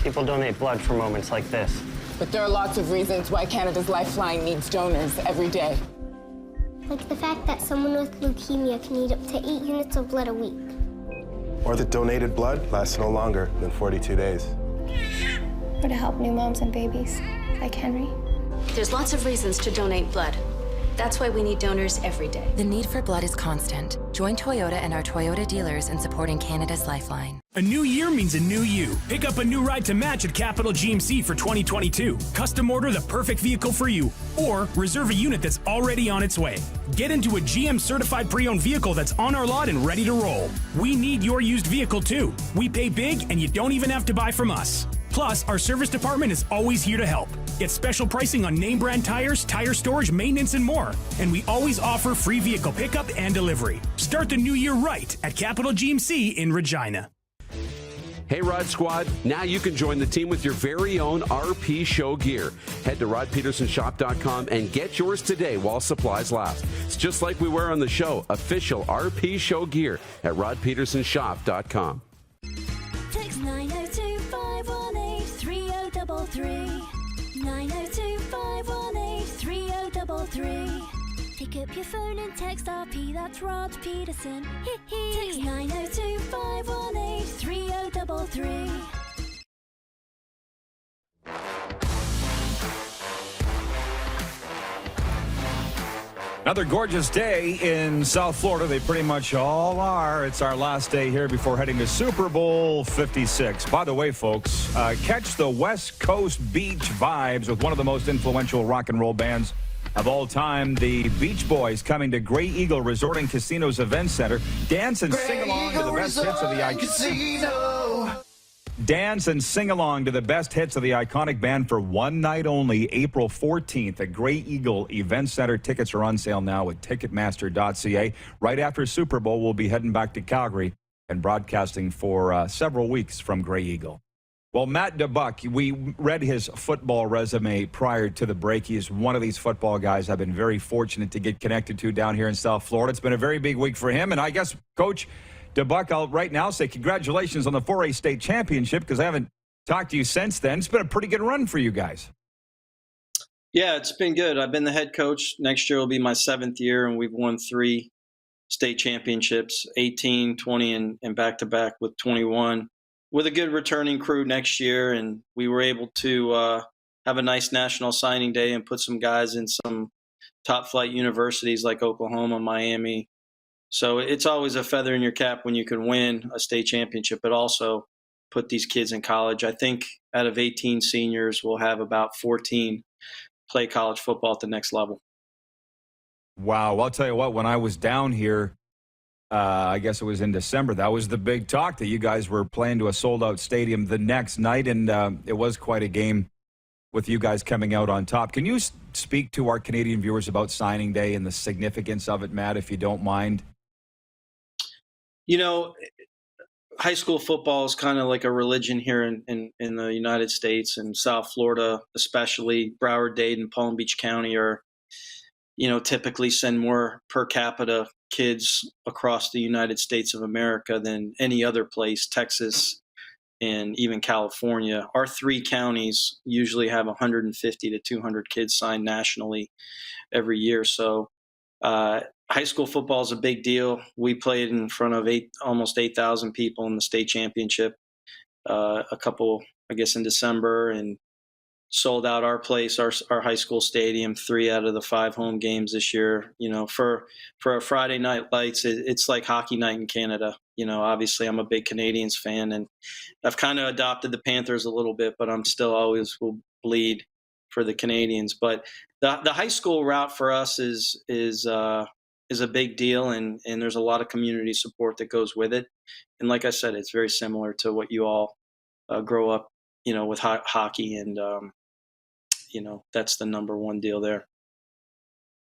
People donate blood for moments like this. But there are lots of reasons why Canada's Lifeline needs donors every day. Like the fact that someone with leukemia can need up to 8 units of blood a week. Or that donated blood lasts no longer than 42 days. Or to help new moms and babies, like Henry. There's lots of reasons to donate blood. That's why we need donors every day. The need for blood is constant. Join Toyota and our Toyota dealers in supporting Canada's Lifeline. A new year means a new you. Pick up a new ride to match at Capital GMC for 2022. Custom order the perfect vehicle for you, or reserve a unit that's already on its way. Get into a GM certified pre-owned vehicle that's on our lot and ready to roll. We need your used vehicle too. We pay big and you don't even have to buy from us. Plus, our service department is always here to help. Get special pricing on name brand tires, tire storage, maintenance, and more. And we always offer free vehicle pickup and delivery. Start the new year right at Capital GMC in Regina. Hey, Rod Squad, now you can join the team with your very own RP Show gear. Head to rodpedersenshop.com and get yours today while supplies last. It's just like we wear on the show, official RP Show gear at rodpedersenshop.com. Text 902-518-3033. 902-518-3033. Pick up your phone and text RP, that's Rod Pedersen. Text 902-518-3033. Another gorgeous day in South Florida. They pretty much all are. It's our last day here before heading to Super Bowl 56. By the way, folks, catch the West Coast beach vibes with one of the most influential rock and roll bands of all time, the Beach Boys, coming to Grey Eagle Resort and Casinos Event Center. Dance and sing along to the best hits of the iconic. Dance and sing along to the best hits of the iconic band for one night only, April 14th at Grey Eagle Event Center. Tickets are on sale now at Ticketmaster.ca. Right after Super Bowl, we'll be heading back to Calgary and broadcasting for several weeks from Grey Eagle. Well, Matt DeBuck, we read his football resume prior to the break. He is one of these football guys I've been very fortunate to get connected to down here in South Florida. It's been a very big week for him. And I guess, Coach DeBuck, I'll right now say congratulations on the 4A state championship, because I haven't talked to you since then. It's been a pretty good run for you guys. Yeah, it's been good. I've been the head coach. Next year will be my 7th year, and we've won 3 state championships, 18, 20, and back-to-back with 21. With a good returning crew next year, and we were able to have a nice national signing day and put some guys in some top-flight universities like Oklahoma, Miami. So it's always a feather in your cap when you can win a state championship, but also put these kids in college. I think out of 18 seniors, we'll have about 14 play college football at the next level. Wow. Well, I'll tell you what, when I was down here, I guess it was in December, that was the big talk, that you guys were playing to a sold-out stadium the next night, and it was quite a game with you guys coming out on top. Can you speak to our Canadian viewers about signing day and the significance of it, Matt, if you don't mind? You know, high school football is kind of like a religion here in the United States, and South Florida especially. Broward, Dade, Palm Beach County are, you know, typically send more per capita kids across the United States of America than any other place, Texas and even California. Our 3 counties usually have 150 to 200 kids signed nationally every year. So high school football is a big deal. We played in front of almost 8,000 people in the state championship a couple, I guess, in December, and sold out our place, our high school stadium, 3 out of the 5 home games this year. You know, for a Friday night lights, it's like hockey night in Canada. obviously I'm a big Canadians fan, and I've kind of adopted the Panthers a little bit, but I'm still always will bleed for the Canadians. But the high school route for us is a big deal, and there's a lot of community support that goes with it. And like I said, it's very similar to what you all grow up, with hockey, and that's the number one deal there.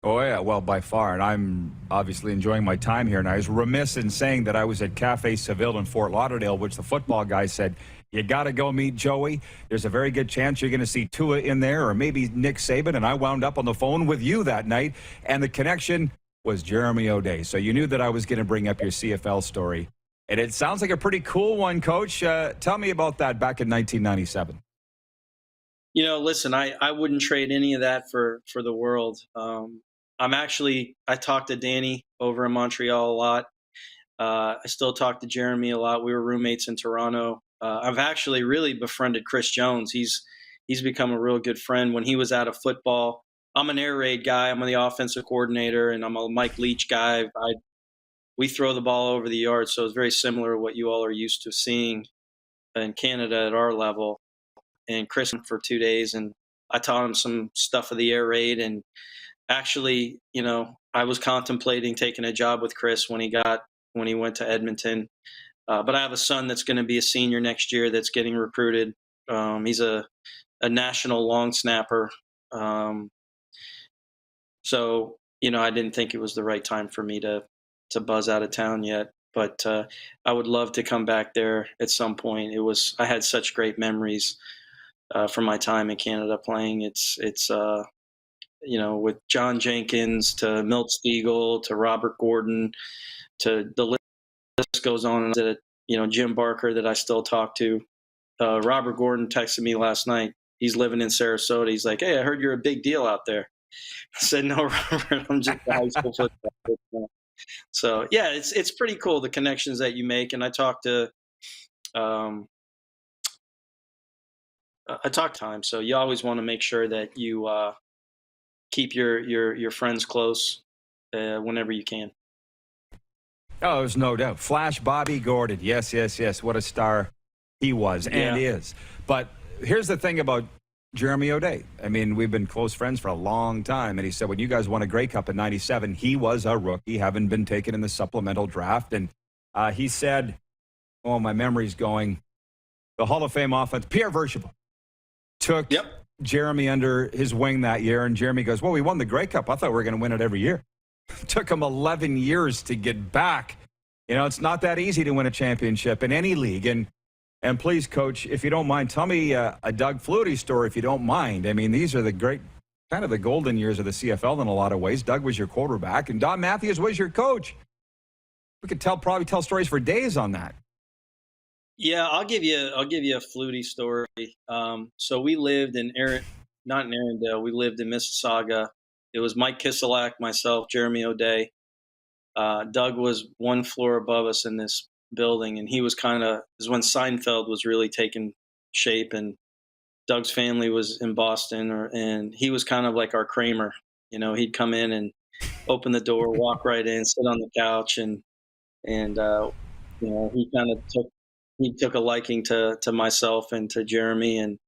Oh, yeah, well, by far. And I'm obviously enjoying my time here. And I was remiss in saying that I was at Cafe Seville in Fort Lauderdale, which the football guy said, you got to go meet Joey. There's a very good chance you're going to see Tua in there, or maybe Nick Saban. And I wound up on the phone with you that night. And the connection was Jeremy O'Day. So you knew that I was going to bring up your CFL story. And it sounds like a pretty cool one, Coach. Tell me about that back in 1997. Listen, I wouldn't trade any of that for the world. I talked to Danny over in Montreal a lot. I still talk to Jeremy a lot. We were roommates in Toronto. I've actually really befriended Chris Jones. He's become a real good friend. When he was out of football, I'm an air raid guy. I'm the offensive coordinator, and I'm a Mike Leach guy. We throw the ball over the yard, so it's very similar to what you all are used to seeing in Canada at our level. And Chris for 2 days, and I taught him some stuff of the air raid. And actually, I was contemplating taking a job with Chris when he went to Edmonton. But I have a son that's going to be a senior next year that's getting recruited. He's a national long snapper. So, I didn't think it was the right time for me to buzz out of town yet. But I would love to come back there at some point. I had such great memories from my time in Canada playing. It's with John Jenkins to Milt Spiegel to Robert Gordon to the list goes on. And Jim Barker that I still talk to. Robert Gordon texted me last night. He's living in Sarasota. He's like, "Hey, I heard you're a big deal out there." I said, "No, Robert, I'm just a high school football." So yeah, it's pretty cool, the connections that you make. And I talk to time. So you always want to make sure that you keep your friends close whenever you can. Oh, there's no doubt. Flash Bobby Gordon. Yes. What a star he was and is. But here's the thing about Jeremy O'Day. I mean, we've been close friends for a long time. And he said when you guys won a Grey Cup in 97, he was a rookie, having been taken in the supplemental draft. And he said, oh, my memory's going, the Hall of Fame offense, Pierre Verchevaux took Jeremy under his wing that year. And Jeremy goes, well, we won the Grey Cup. I thought we were going to win it every year. Took him 11 years to get back. It's not that easy to win a championship in any league. And please, Coach, if you don't mind, tell me a Doug Flutie story, if you don't mind. I mean, these are the great, kind of the golden years of the CFL in a lot of ways. Doug was your quarterback, and Don Matthews was your coach. We could probably tell stories for days on that. Yeah, I'll give you a Flutie story. So we lived not in Arendelle. We lived in Mississauga. It was Mike Kiselak, myself, Jeremy O'Day. Doug was one floor above us in this building, and he was is when Seinfeld was really taking shape, and Doug's family was in Boston, and he was kind of like our Kramer. He'd come in and open the door, walk right in, sit on the couch, and he kind of took a liking to myself and to Jeremy. And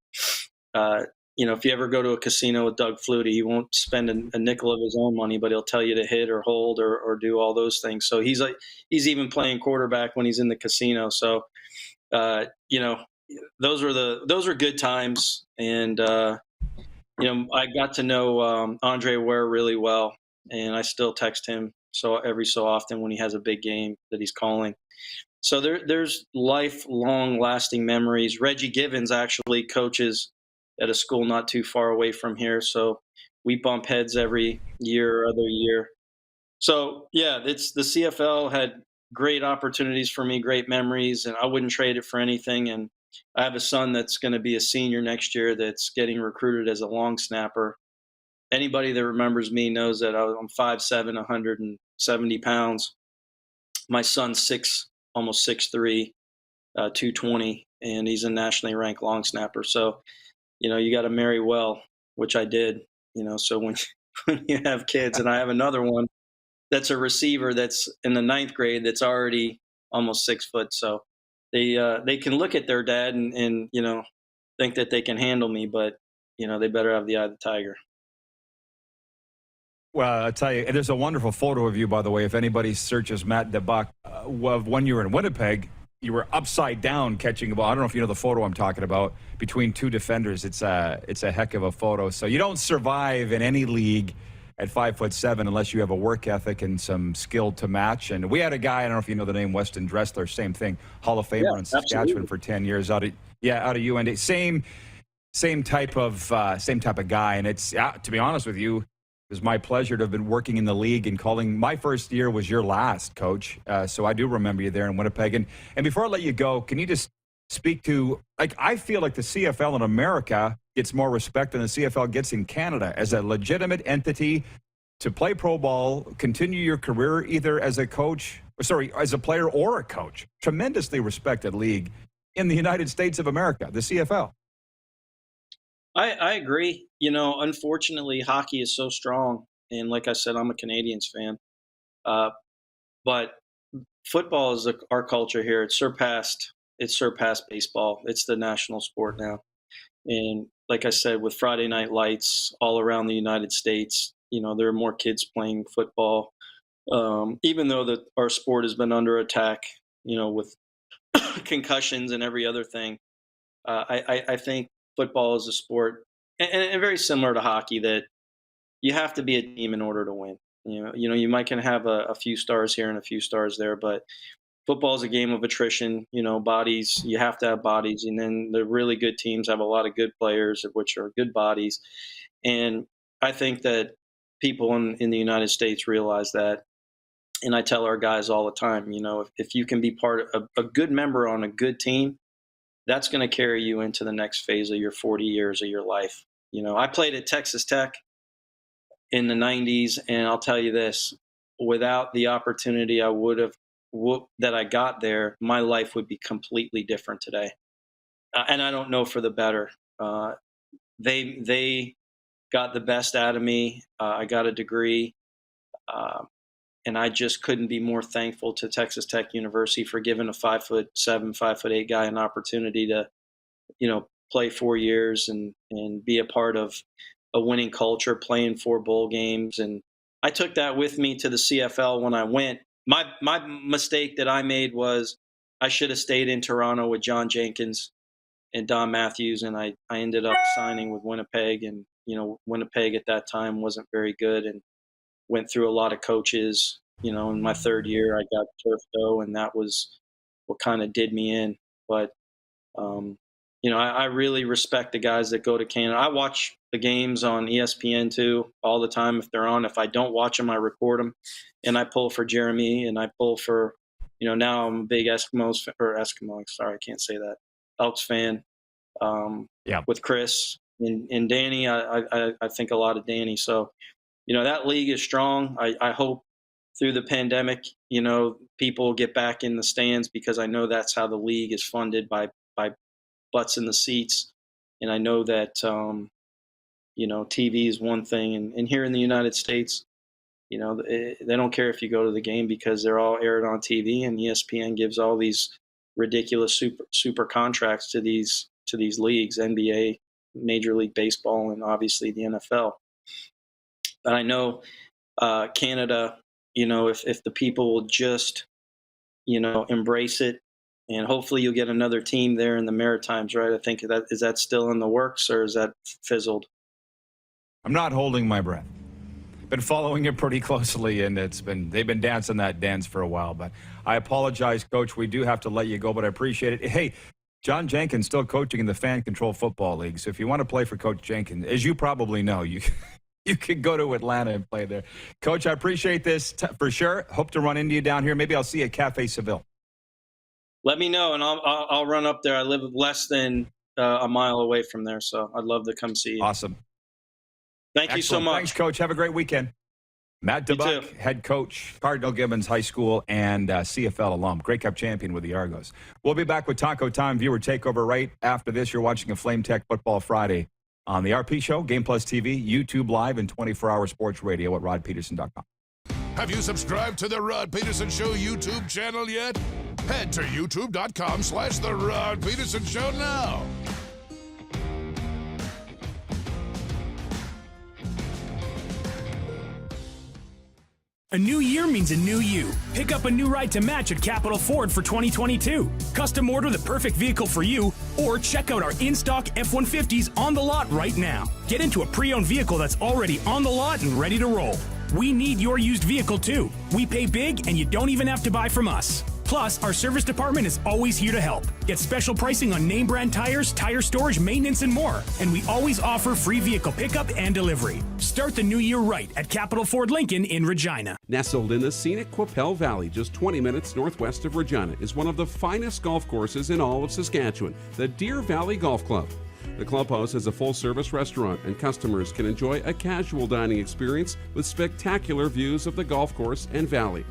if you ever go to a casino with Doug Flutie, he won't spend a nickel of his own money, but he'll tell you to hit or hold or do all those things. So he's even playing quarterback when he's in the casino. So, those were good times. And, I got to know Andre Ware really well, and I still text him every so often when he has a big game that he's calling. So there's lifelong lasting memories. Reggie Givens actually coaches at a school not too far away from here. So we bump heads every year or other year. So yeah, the CFL had great opportunities for me, great memories, and I wouldn't trade it for anything. And I have a son that's going to be a senior next year that's getting recruited as a long snapper. Anybody that remembers me knows that I'm 5'7", 170 pounds. My son's almost 6'3", 220, and he's a nationally ranked long snapper. So, you got to marry well, which I did. So when you have kids, and I have another one that's a receiver that's in the 9th grade that's already almost 6 foot. So they can look at their dad and think that they can handle me, but they better have the eye of the tiger. Well, I'll tell you, and there's a wonderful photo of you, by the way. If anybody searches Matt DeBuck, when you were in Winnipeg, you were upside down catching a ball. I don't know if you know the photo I'm talking about, between two defenders. It's a heck of a photo. So you don't survive in any league at 5'7" unless you have a work ethic and some skill to match. And we had a guy, I don't know if you know the name, Weston Dressler, same thing, Hall of Famer in Saskatchewan absolutely. for 10 years out of UND. Same type of guy. And it's to be honest with you, it was my pleasure to have been working in the league and calling. My first year was your last, Coach. So I do remember you there in Winnipeg. And before I let you go, can you just speak to, I feel like the CFL in America gets more respect than the CFL gets in Canada as a legitimate entity to play pro ball, continue your career either as a player or a coach. Tremendously respected league in the United States of America, the CFL. I agree. Unfortunately, hockey is so strong. And like I said, I'm a Canadiens fan. But football is our culture here. It's surpassed baseball. It's the national sport now. And like I said, with Friday Night Lights all around the United States, there are more kids playing football. Even though our sport has been under attack, with concussions and every other thing, I think football is a sport, and very similar to hockey, that you have to be a team in order to win. You might can have a few stars here and a few stars there, but football is a game of attrition. Bodies, you have to have bodies, and then the really good teams have a lot of good players, which are good bodies. And I think that people in the United States realize that. And I tell our guys all the time, if you can be part of a good member on a good team, that's going to carry you into the next phase of your 40 years of your life. I played at Texas Tech in the 90s, and I'll tell you this, without the opportunity that I got there, my life would be completely different today. And I don't know for the better. They got the best out of me. I got a degree. And I just couldn't be more thankful to Texas Tech University for giving a 5'7", 5'8" guy an opportunity to, play 4 years and be a part of a winning culture, playing 4 bowl games. And I took that with me to the CFL when I went. My mistake that I made was I should have stayed in Toronto with John Jenkins and Don Matthews, and I ended up signing with Winnipeg. And, Winnipeg at that time wasn't very good, and went through a lot of coaches. In my third year, I got turf toe, and that was what kind of did me in. But, I really respect the guys that go to Canada. I watch the games on ESPN too all the time if they're on. If I don't watch them, I record them, and I pull for Jeremy, and I pull for, now I'm a big Elks fan. With Chris and Danny, I think a lot of Danny. So, that league is strong. I hope through the pandemic, people get back in the stands, because I know that's how the league is funded, by butts in the seats. And I know that, TV is one thing. And here in the United States, they don't care if you go to the game, because they're all aired on TV, and ESPN gives all these ridiculous super contracts to these leagues, NBA, Major League Baseball, and obviously the NFL. But I know Canada, if the people will just, embrace it, and hopefully you'll get another team there in the Maritimes, right? I think is that still in the works, or is that fizzled? I'm not holding my breath. Been following it pretty closely, and they've been dancing that dance for a while. But I apologize, Coach. We do have to let you go, but I appreciate it. Hey, John Jenkins still coaching in the Fan Control Football League. So if you want to play for Coach Jenkins, as you probably know, you could go to Atlanta and play there. Coach, I appreciate this for sure. Hope to run into you down here. Maybe I'll see you at Cafe Seville. Let me know, and I'll run up there. I live less than a mile away from there, so I'd love to come see you. Awesome. Thank you so much. Thanks, Coach. Have a great weekend. Matt DeBuck, head coach, Cardinal Gibbons High School, and CFL alum, Grey Cup champion with the Argos. We'll be back with Taco Time viewer takeover right after this. You're watching a FlameTech Football Friday on the RP Show, Game Plus TV, YouTube Live, and 24-hour sports radio at rodpedersen.com. Have you subscribed to the Rod Pedersen Show YouTube channel yet? Head to youtube.com/The Rod Pedersen Show now. A new year means a new you. Pick up a new ride to match at Capital Ford for 2022. Custom order the perfect vehicle for you, or check out our in-stock F-150s on the lot right now. Get into a pre-owned vehicle that's already on the lot and ready to roll. We need your used vehicle too. We pay big and you don't even have to buy from us. Plus, our service department is always here to help. Get special pricing on name brand tires, tire storage, maintenance, and more. And we always offer free vehicle pickup and delivery. Start the new year right at Capital Ford Lincoln in Regina. Nestled in the scenic Qu'Appelle Valley, just 20 minutes northwest of Regina, is one of the finest golf courses in all of Saskatchewan, the Deer Valley Golf Club. The clubhouse has a full-service restaurant, and customers can enjoy a casual dining experience with spectacular views of the golf course and valley.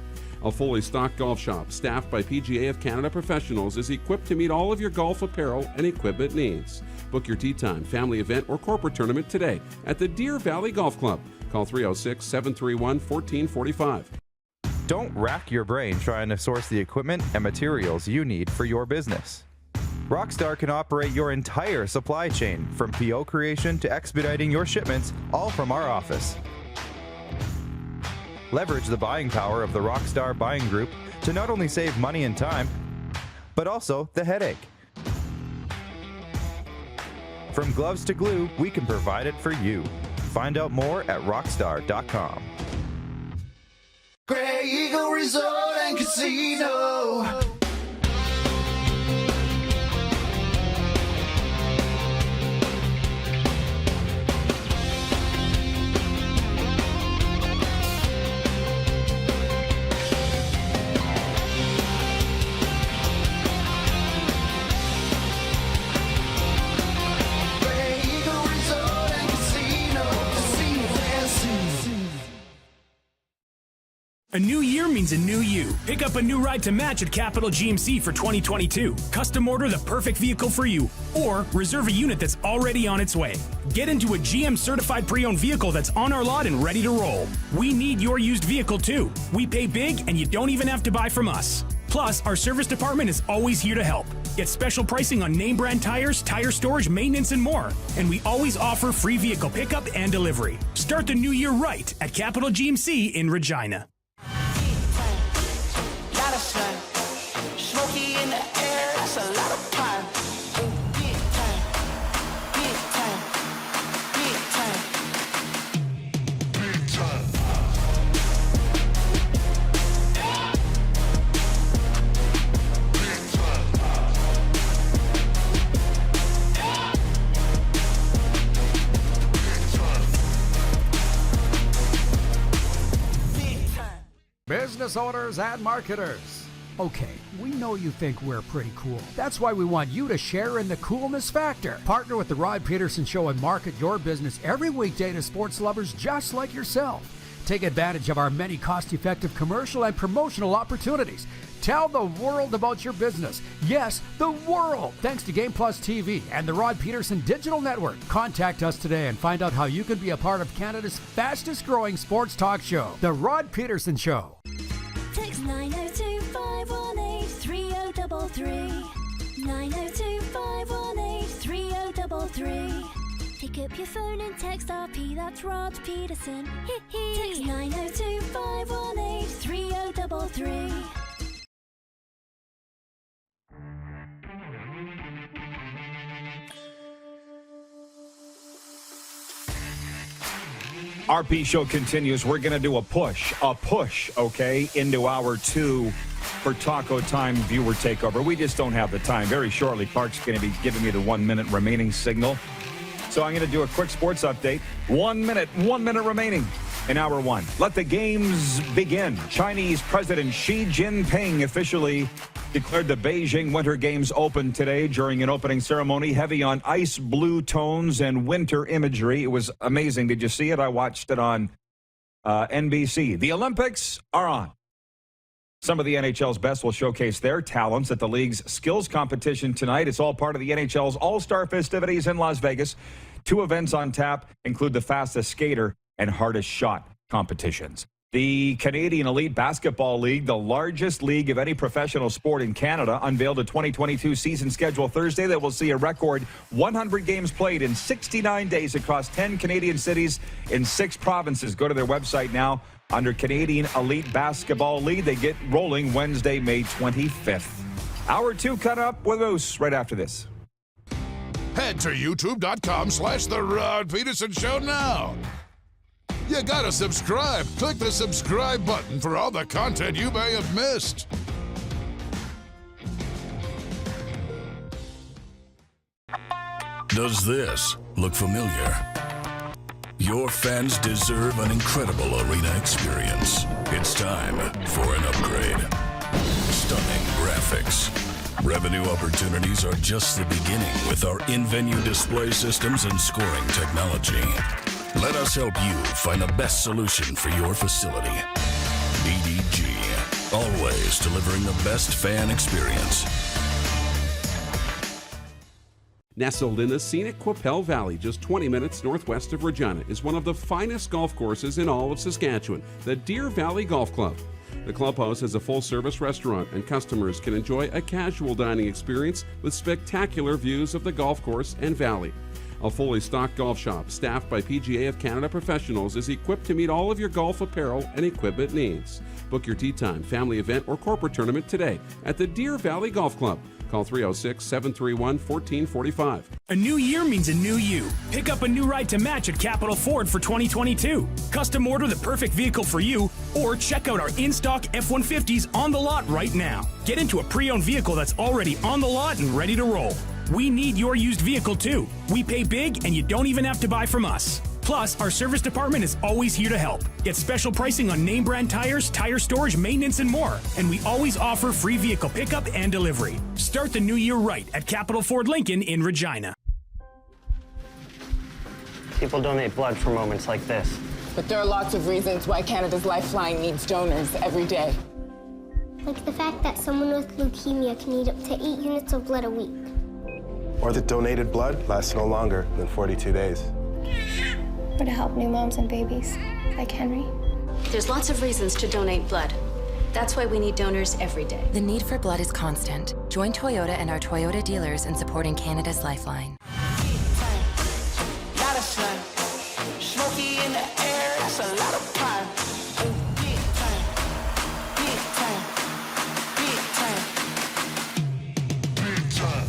A fully stocked golf shop, staffed by PGA of Canada professionals, is equipped to meet all of your golf apparel and equipment needs. Book your tee time, family event, or corporate tournament today at the Deer Valley Golf Club. Call 306-731-1445. Don't rack your brain trying to source the equipment and materials you need for your business. Rockstar can operate your entire supply chain, from PO creation to expediting your shipments, all from our office. Leverage the buying power of the Rockstar Buying Group to not only save money and time, but also the headache. From gloves to glue, we can provide it for you. Find out more at rockstar.com. Grey Eagle Resort and Casino. A new year means a new you. Pick up a new ride to match at Capital GMC for 2022. Custom order the perfect vehicle for you, or reserve a unit that's already on its way. Get into a GM certified pre-owned vehicle that's on our lot and ready to roll. We need your used vehicle too. We pay big and you don't even have to buy from us. Plus, our service department is always here to help. Get special pricing on name brand tires, tire storage, maintenance, and more. And we always offer free vehicle pickup and delivery. Start the new year right at Capital GMC in Regina. Lot of sun, smoky in the air, that's a lot of fun. Big time, big time, big time, big time. Business owners and marketers. Okay, we know you think we're pretty cool. That's why we want you to share in the coolness factor. Partner with the Rod Pedersen Show and market your business every weekday to sports lovers just like yourself. Take advantage of our many cost-effective commercial and promotional opportunities. Tell the world about your business. Yes, the world. Thanks to Game Plus TV and the Rod Pedersen Digital Network. Contact us today and find out how you can be a part of Canada's fastest growing sports talk show, The Rod Pedersen Show. Text 902-518-3033. 902-518-3033. Pick up your phone and text RP, that's Rod Pedersen. Text 902-518-3033. RP show continues. We're going to do a push, okay, into hour two for Taco Time viewer takeover. We just don't have the time. Very shortly, Clark's going to be giving me the 1 minute remaining signal. So I'm going to do a quick sports update. 1 minute remaining in hour one. Let the games begin. Chinese President Xi Jinping officially declared the Beijing Winter Games open today during an opening ceremony heavy on ice blue tones and winter imagery. It was amazing. Did you see it? I watched it on NBC. The Olympics are on. Some of the NHL's best will showcase their talents at the league's skills competition tonight. It's all part of the NHL's All-Star festivities in Las Vegas. 2 events on tap include the fastest skater and hardest shot competitions. The Canadian Elite Basketball League, the largest league of any professional sport in Canada, unveiled a 2022 season schedule Thursday that will see a record 100 games played in 69 days across 10 Canadian cities in 6 provinces. Go to their website now under Canadian Elite Basketball League. They get rolling Wednesday, May 25th. Hour 2 cut up with Moose right after this. Head to youtube.com/The Rod Pedersen Show now. You gotta subscribe. Click the subscribe button for all the content you may have missed. Does this look familiar? Your fans deserve an incredible arena experience. It's time for an upgrade. Stunning graphics. Revenue opportunities are just the beginning with our in-venue display systems and scoring technology. Let us help you find the best solution for your facility. BDG, always delivering the best fan experience. Nestled in the scenic Qu'Appelle Valley, just 20 minutes northwest of Regina, is one of the finest golf courses in all of Saskatchewan, the Deer Valley Golf Club. The clubhouse has a full-service restaurant, and customers can enjoy a casual dining experience with spectacular views of the golf course and valley. A fully stocked golf shop, staffed by PGA of Canada professionals, is equipped to meet all of your golf apparel and equipment needs. Book your tee time, family event, or corporate tournament today at the Deer Valley Golf Club. Call 306-731-1445. A new year means a new you. Pick up a new ride to match at Capital Ford for 2022. Custom order the perfect vehicle for you, or check out our in-stock F-150s on the lot right now. Get into a pre-owned vehicle that's already on the lot and ready to roll. We need your used vehicle too. We pay big and you don't even have to buy from us. Plus, our service department is always here to help. Get special pricing on name brand tires, tire storage, maintenance, and more. And we always offer free vehicle pickup and delivery. Start the new year right at Capital Ford Lincoln in Regina. People donate blood for moments like this. But there are lots of reasons why Canada's Lifeline needs donors every day. Like the fact that someone with leukemia can need up to 8 units of blood a week. Or that donated blood lasts no longer than 42 days. Or to help new moms and babies, like Henry. There's lots of reasons to donate blood. That's why we need donors every day. The need for blood is constant. Join Toyota and our Toyota dealers in supporting Canada's Lifeline. Not a slime. Smoky in the air, that's a lot of pine. Oh, big time. Big time. Big time. Big time.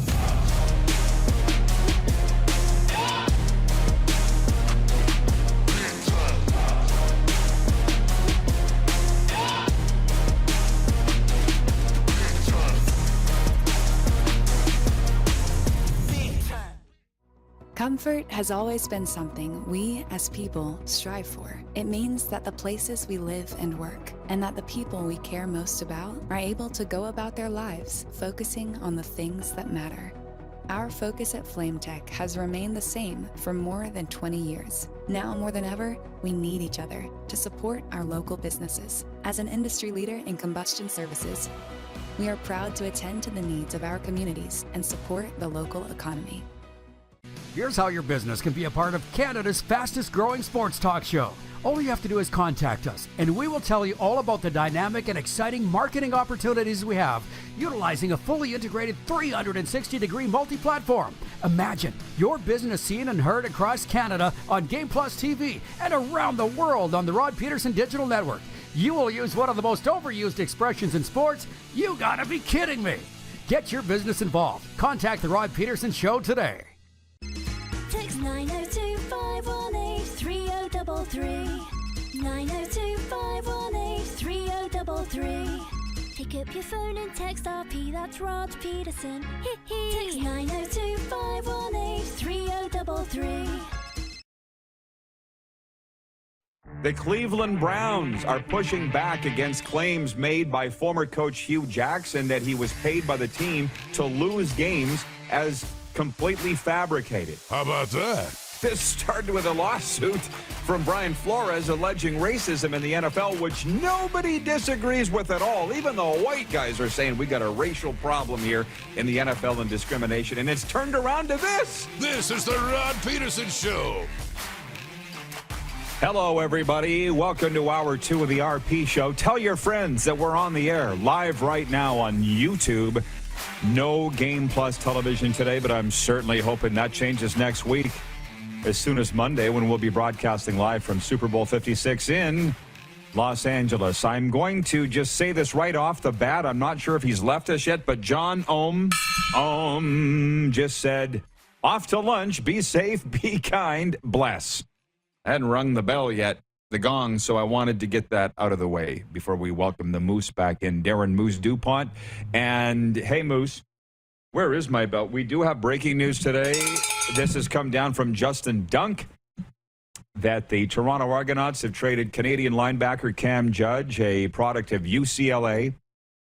Comfort has always been something we, as people, strive for. It means that the places we live and work, and that the people we care most about, are able to go about their lives focusing on the things that matter. Our focus at FlameTech has remained the same for more than 20 years. Now more than ever, we need each other to support our local businesses. As an industry leader in combustion services, we are proud to attend to the needs of our communities and support the local economy. Here's how your business can be a part of Canada's fastest growing sports talk show. All you have to do is contact us, and we will tell you all about the dynamic and exciting marketing opportunities we have, utilizing a fully integrated 360-degree multi-platform. Imagine your business seen and heard across Canada on Game Plus TV and around the world on the Rod Pedersen Digital Network. You will use one of the most overused expressions in sports. You gotta be kidding me. Get your business involved. Contact the Rod Pedersen Show today. Text 902-518-3033. 902-518-3033. Pick up your phone and text RP, that's Rod Pedersen. Text 902-518-3033. The Cleveland Browns are pushing back against claims made by former coach Hugh Jackson that he was paid by the team to lose games as completely fabricated. How about that? This started with a lawsuit from Brian Flores alleging racism in the NFL, which nobody disagrees with at all. Even the white guys are saying we got a racial problem here in the NFL and discrimination, and it's turned around to this. This is the Rod Pedersen Show. Hello, everybody. Welcome to Hour 2 of the RP Show. Tell your friends that we're on the air live right now on YouTube. No Game Plus television today, but I'm certainly hoping that changes next week as soon as Monday when we'll be broadcasting live from Super Bowl 56 in Los Angeles. I'm going to just say this right off the bat. I'm not sure if he's left us yet, but John Ohm just said, off to lunch, be safe, be kind, bless. I hadn't rung the bell yet, the gong, so I wanted to get that out of the way before we welcome the Moose back in, Darren Moose DuPont. And, hey, Moose, where is my belt? We do have breaking news today. This has come down from Justin Dunk that the Toronto Argonauts have traded Canadian linebacker Cam Judge, a product of UCLA,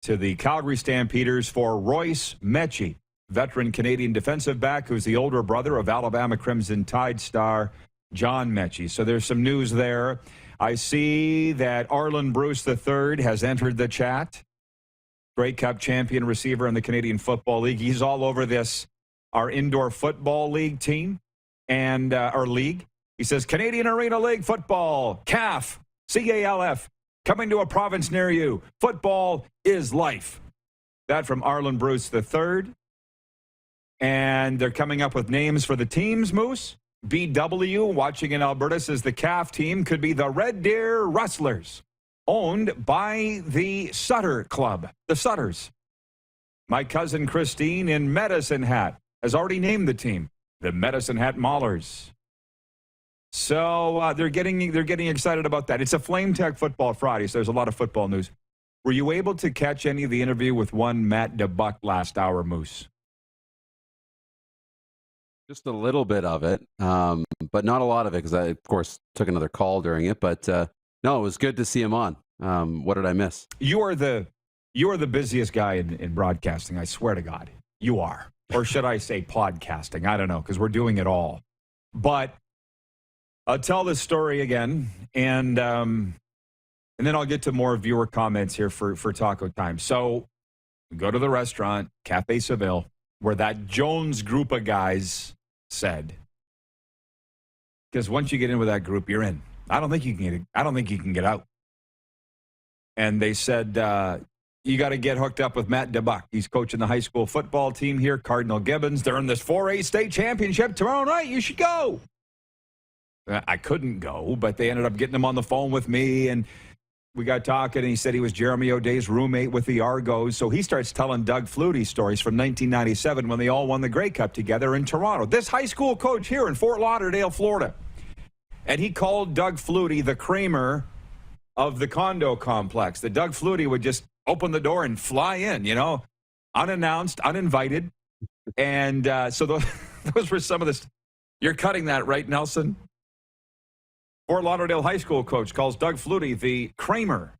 to the Calgary Stampeders for Royce Mechie, veteran Canadian defensive back who's the older brother of Alabama Crimson Tide star John Mechie. So there's some news there. I see that Arlen Bruce III has entered the chat. Grey Cup champion receiver in the Canadian Football League. He's all over this, our indoor football league team and our league. He says, Canadian Arena League football, CAF, CALF, coming to a province near you. Football is life. That from Arlen Bruce III. And they're coming up with names for the teams, Moose. BW, watching in Alberta, says the CAF team could be the Red Deer Rustlers, owned by the Sutter Club, the Sutters. My cousin Christine in Medicine Hat has already named the team, the Medicine Hat Maulers. So they're getting excited about that. It's a FlameTech Football Friday, so there's a lot of football news. Were you able to catch any of the interview with one Matt DeBuck last hour, Moose? Just a little bit of it, but not a lot of it because I, of course, took another call during it. But no, it was good to see him on. What did I miss? You are the busiest guy in broadcasting. I swear to God, you are. Or should I say podcasting? I don't know because we're doing it all. But I'll tell this story again, and then I'll get to more viewer comments here for taco time. So go to the restaurant, Cafe Seville, where that Jones group of guys said, because once you get in with that group, you're in. I don't think you can get out. And they said, you got to get hooked up with Matt DeBuck. He's coaching the high school football team here, Cardinal Gibbons. They're in this 4A state championship tomorrow night. You should go. I couldn't go, but they ended up getting him on the phone with me, and we got talking, and he said he was Jeremy O'Day's roommate with the Argos. So he starts telling Doug Flutie stories from 1997 when they all won the Grey Cup together in Toronto. This high school coach here in Fort Lauderdale, Florida. And he called Doug Flutie the Kramer of the condo complex. That Doug Flutie would just open the door and fly in, unannounced, uninvited. And so those were some of the... You're cutting that, right, Nelson? Fort Lauderdale high school coach calls Doug Flutie the Kramer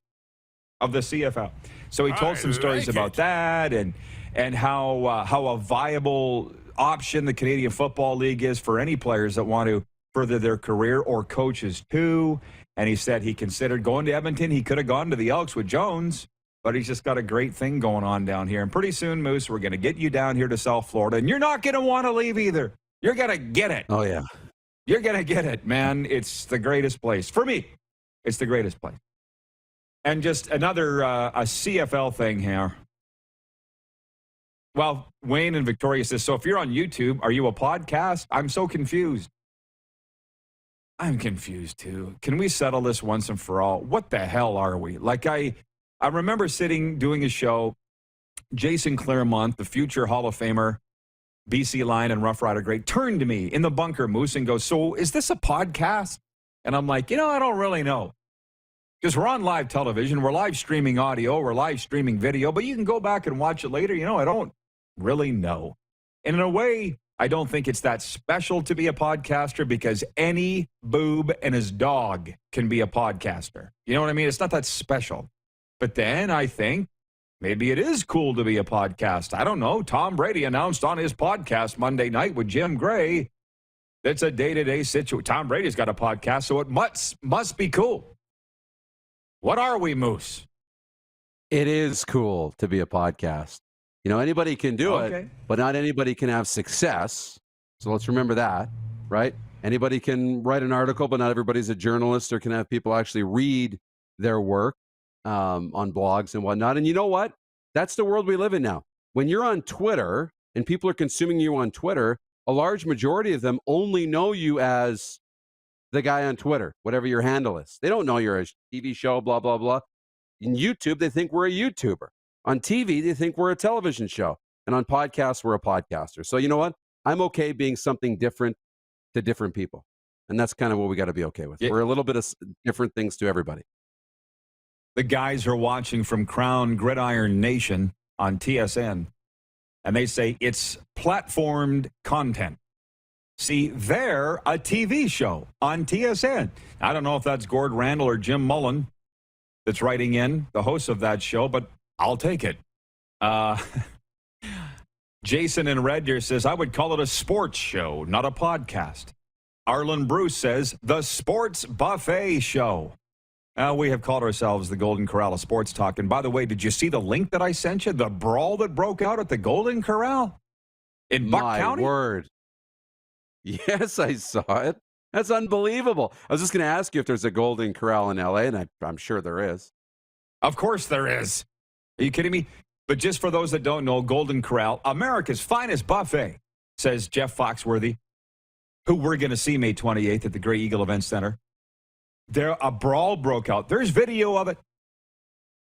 of the CFL. So he told some stories about that and how a viable option the Canadian Football League is for any players that want to further their career or coaches too. And he said he considered going to Edmonton. He could have gone to the Elks with Jones, but he's just got a great thing going on down here. And pretty soon, Moose, we're going to get you down here to South Florida, and you're not going to want to leave either. You're going to get it. Oh, yeah. You're going to get it, man. It's the greatest place. For me, it's the greatest place. And just another a CFL thing here. Well, Wayne in Victoria says, so if you're on YouTube, are you a podcast? I'm so confused. I'm confused, too. Can we settle this once and for all? What the hell are we? Like, I remember doing a show, Jason Claremont, the future Hall of Famer, BC Lion and Rough Rider great, turned to me in the bunker, Moose, and goes, so is this a podcast? And I'm like, I don't really know. Because we're on live television, we're live streaming audio, we're live streaming video, but you can go back and watch it later. I don't really know. And in a way, I don't think it's that special to be a podcaster because any boob and his dog can be a podcaster. You know what I mean? It's not that special. But then I think maybe it is cool to be a podcast. I don't know. Tom Brady announced on his podcast Monday night with Jim Gray that's a day-to-day situation. Tom Brady's got a podcast, so it must be cool. What are we, Moose? It is cool to be a podcast. Anybody can do it, but not anybody can have success. So let's remember that, right? Anybody can write an article, but not everybody's a journalist or can have people actually read their work on blogs and whatnot. And you know what? That's the world we live in now. When you're on Twitter and people are consuming you on Twitter, a large majority of them only know you as the guy on Twitter, whatever your handle is. They don't know you're a TV show, blah, blah, blah. In YouTube, they think we're a YouTuber. On TV, they think we're a television show. And on podcasts, we're a podcaster. So you know what? I'm okay being something different to different people. And that's kind of what we got to be okay with. Yeah. We're a little bit of different things to everybody. The guys are watching from Crown Gridiron Nation on TSN, and they say it's platformed content. See, they're a TV show on TSN. I don't know if that's Gord Randall or Jim Mullen that's writing in, the host of that show, but I'll take it. Jason in Red Deer says, I would call it a sports show, not a podcast. Arlen Bruce says, the Sports Buffet Show. We have called ourselves the Golden Corral of Sports Talk. And by the way, did you see the link that I sent you? The brawl that broke out at the Golden Corral in Buck County? My word. Yes, I saw it. That's unbelievable. I was just going to ask you if there's a Golden Corral in L.A., and I'm sure there is. Of course there is. Are you kidding me? But just for those that don't know, Golden Corral, America's finest buffet, says Jeff Foxworthy, who we're going to see May 28th at the Grey Eagle Event Center. A brawl broke out. There's video of it.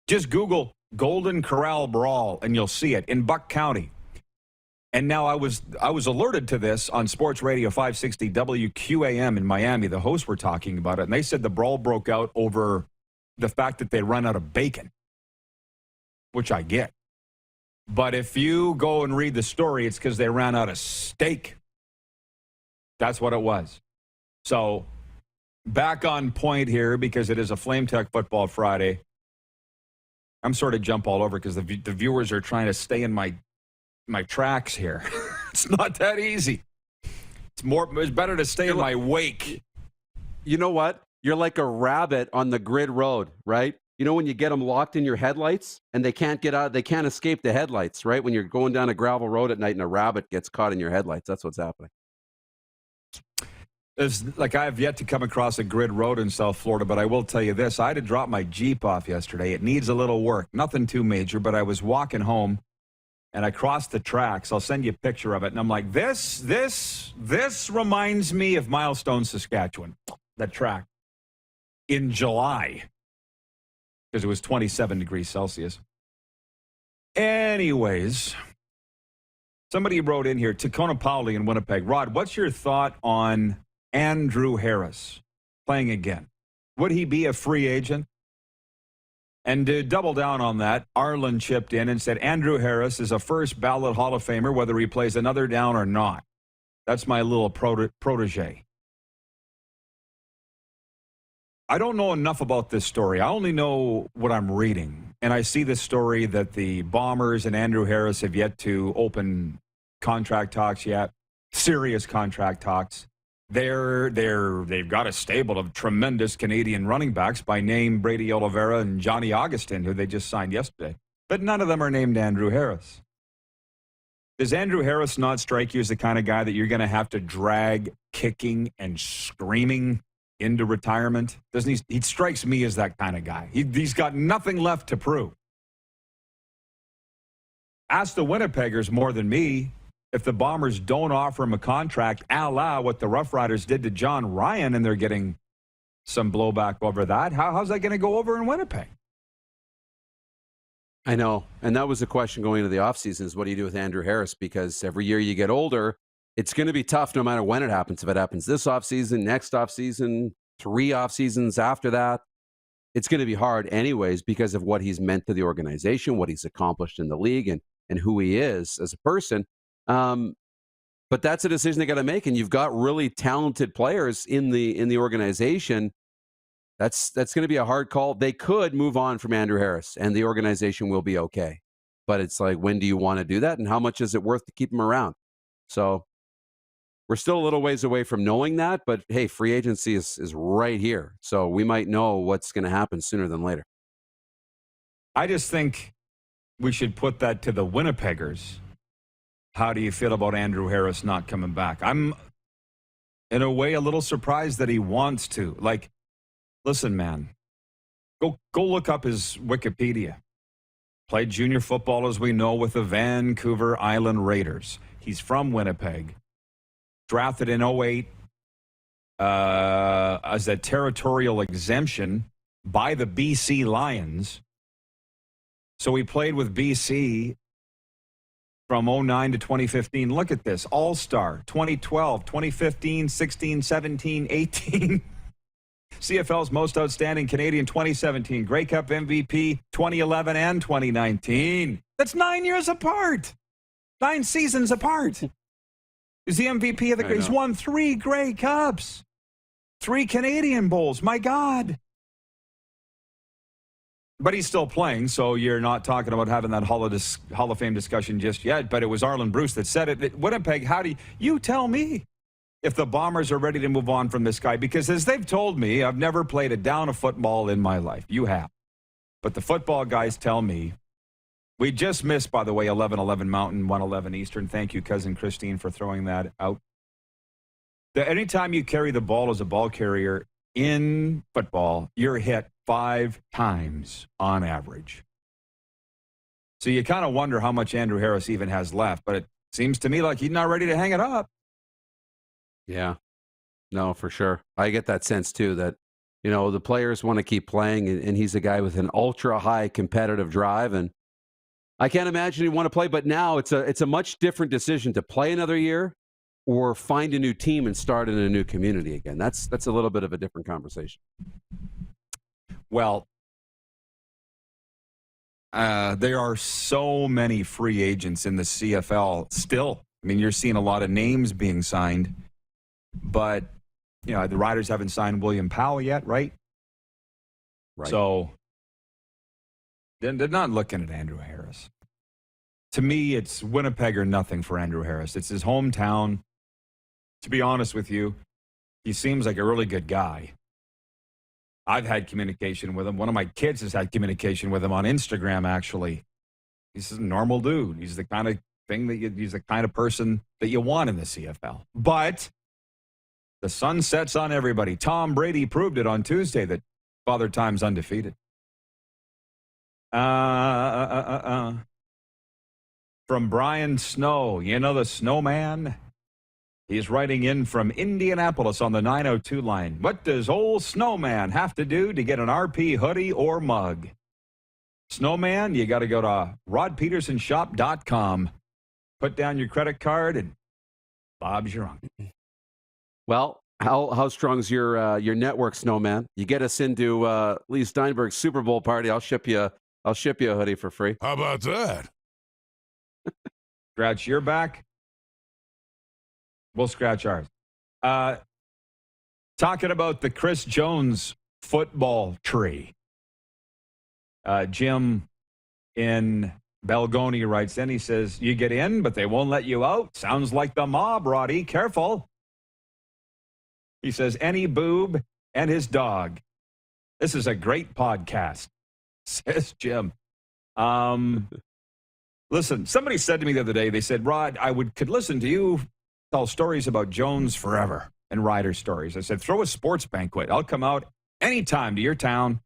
Just Google Golden Corral Brawl, and you'll see it in Buck County. And now I was alerted to this on Sports Radio 560 WQAM in Miami. The hosts were talking about it, and they said the brawl broke out over the fact that they run out of bacon, which I get. But if you go and read the story, it's because they ran out of steak. That's what it was. So back on point here, because it is a FlameTech Football Friday. I'm sort of jump all over because the viewers are trying to stay in my tracks here. It's not that easy. It's better to stay in my wake. You know what? You're like a rabbit on the grid road, right? You know when you get them locked in your headlights and they can't get out, they can't escape the headlights, right? When you're going down a gravel road at night and a rabbit gets caught in your headlights, that's what's happening. I've yet to come across a grid road in South Florida, but I will tell you this. I had to drop my Jeep off yesterday. It needs a little work. Nothing too major, but I was walking home and I crossed the tracks. I'll send you a picture of it. And I'm like, this reminds me of Milestone, Saskatchewan, that track in July, because it was 27 degrees Celsius. Anyways, somebody wrote in here, Tacona Pauli in Winnipeg. Rod, what's your thought on Andrew Harris playing again? Would he be a free agent? And to double down on that, Arlen chipped in and said, Andrew Harris is a first ballot Hall of Famer, whether he plays another down or not. That's my little protege. I don't know enough about this story. I only know what I'm reading. And I see this story that the Bombers and Andrew Harris have yet to open contract talks yet, serious contract talks. They've got a stable of tremendous Canadian running backs by name Brady Oliveira and Johnny Augustin, who they just signed yesterday. But none of them are named Andrew Harris. Does Andrew Harris not strike you as the kind of guy that you're going to have to drag kicking and screaming into retirement? Doesn't he? He strikes me as that kind of guy. He's got nothing left to prove. Ask the Winnipeggers more than me if the Bombers don't offer him a contract a la what the Rough Riders did to John Ryan, and they're getting some blowback over that. How's that going to go over in Winnipeg? I know. And that was the question going into the offseason is what do you do with Andrew Harris? Because every year you get older, it's going to be tough no matter when it happens. If it happens this offseason, next offseason, 3 offseasons after that, it's going to be hard anyways because of what he's meant to the organization, what he's accomplished in the league, and who he is as a person. But that's a decision they got to make, and you've got really talented players in the organization. That's going to be a hard call. They could move on from Andrew Harris, and the organization will be okay. But it's like, when do you want to do that, and how much is it worth to keep him around? So we're still a little ways away from knowing that, but hey, free agency is right here. So we might know what's going to happen sooner than later. I just think we should put that to the Winnipeggers. How do you feel about Andrew Harris not coming back? in a way, a little surprised that he wants to. Like, listen, man, go look up his Wikipedia. Played junior football, as we know, with the Vancouver Island Raiders. He's from Winnipeg. Drafted in 2008 as a territorial exemption by the BC Lions. So he played with BC from 2009 to 2015. Look at this. All-Star, 2012, 2015, 16, 17, 18. CFL's most outstanding Canadian 2017. Grey Cup MVP 2011 and 2019. That's 9 years apart. 9 seasons apart. He's the MVP of the... He's won 3 Grey Cups. 3 Canadian Bowls. My God. But he's still playing, so you're not talking about having that Hall of Fame discussion just yet. But it was Arlen Bruce that said it. Winnipeg, how do you tell me if the Bombers are ready to move on from this guy? Because as they've told me, I've never played a down of football in my life. You have. But the football guys tell me, we just missed, by the way, 11-11 Mountain, 111 Eastern. Thank you, Cousin Christine, for throwing that out. Anytime you carry the ball as a ball carrier in football, you're hit 5 times on average. So you kind of wonder how much Andrew Harris even has left, but it seems to me like he's not ready to hang it up. Yeah, no, for sure. I get that sense too, that, you know, the players want to keep playing, and he's a guy with an ultra high competitive drive, and I can't imagine he'd want to play, but now it's a much different decision to play another year or find a new team and start in a new community again. That's a little bit of a different conversation. Well, there are so many free agents in the CFL still. I mean, you're seeing a lot of names being signed, but, you know, the Riders haven't signed William Powell yet, right? Right. So they're not looking at Andrew Harris. To me, it's Winnipeg or nothing for Andrew Harris. It's his hometown. To be honest with you, he seems like a really good guy. I've had communication with him. One of my kids has had communication with him on Instagram, actually. He's a normal dude. He's the kind of thing he's the kind of person that you want in the CFL. But the sun sets on everybody. Tom Brady proved it on Tuesday that Father Time's undefeated. From Brian Snow, you know the snowman? He's writing in from Indianapolis on the 902 line. What does old Snowman have to do to get an RP hoodie or mug? Snowman, you got to go to rodpedersenshop.com. Put down your credit card and Bob's your uncle. Well, how strong is your network, Snowman? You get us into Lee Steinberg's Super Bowl party, I'll ship you a hoodie for free. How about that? Scratch your back. We'll scratch ours. Talking about the Chris Jones football tree. Jim in Belgoni writes in, he says, you get in, but they won't let you out. Sounds like the mob, Roddy. Careful. He says, any boob and his dog. This is a great podcast, says Jim. Listen, somebody said to me the other day, they said, Rod, could listen to you tell stories about Jones forever and Rider stories. I said, throw a sports banquet. I'll come out anytime to your town.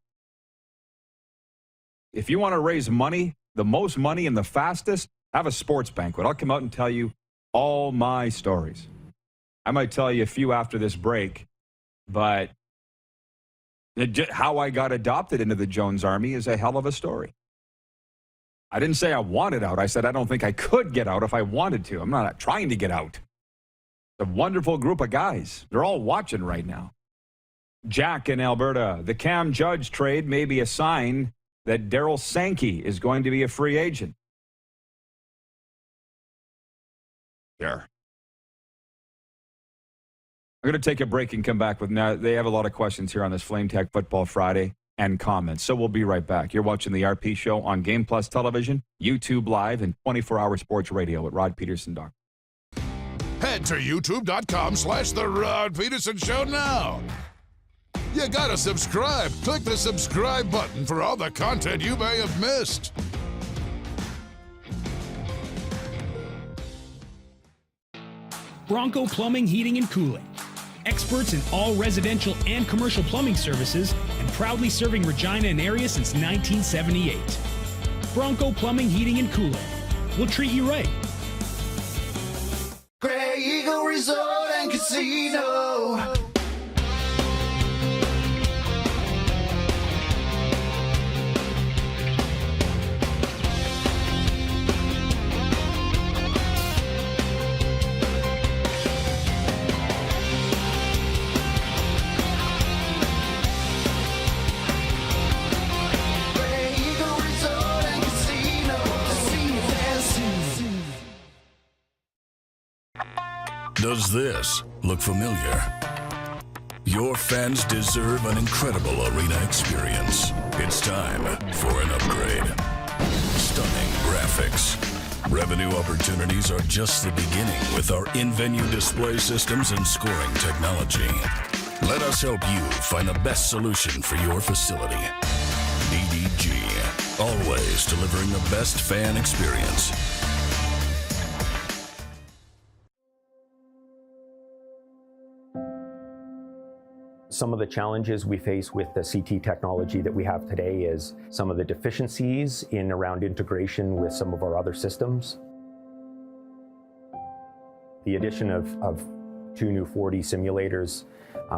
If you want to raise money, the most money and the fastest, have a sports banquet. I'll come out and tell you all my stories. I might tell you a few after this break, but how I got adopted into the Jones Army is a hell of a story. I didn't say I wanted out. I said I don't think I could get out if I wanted to. I'm not trying to get out. It's a wonderful group of guys. They're all watching right now. Jack in Alberta, the Cam Judge trade may be a sign that Daryl Sankey is going to be a free agent. There. I'm going to take a break and come back with now. They have a lot of questions here on this FlameTech Football Friday and comments. So we'll be right back. You're watching the RP Show on Game Plus Television, YouTube Live, and 24-hour sports radio at rodpedersen.com. Head to youtube.com/The Rod Pedersen Show now. You gotta subscribe. Click the subscribe button for all the content you may have missed. Bronco Plumbing, Heating, and Cooling. experts in all residential and commercial plumbing services, and proudly serving Regina and area since 1978. Bronco Plumbing, Heating, and Cooling. We'll treat you right. Grey Eagle Resort and Casino. Does this look familiar? Your fans deserve an incredible arena experience. It's time for an upgrade. Stunning graphics. Revenue opportunities are just the beginning with our in-venue display systems and scoring technology. Let us help you find the best solution for your facility. DDG, always delivering the best fan experience. Some of the challenges we face with the CT technology that we have today is some of the deficiencies in around integration with some of our other systems. The addition of 2 new 4D simulators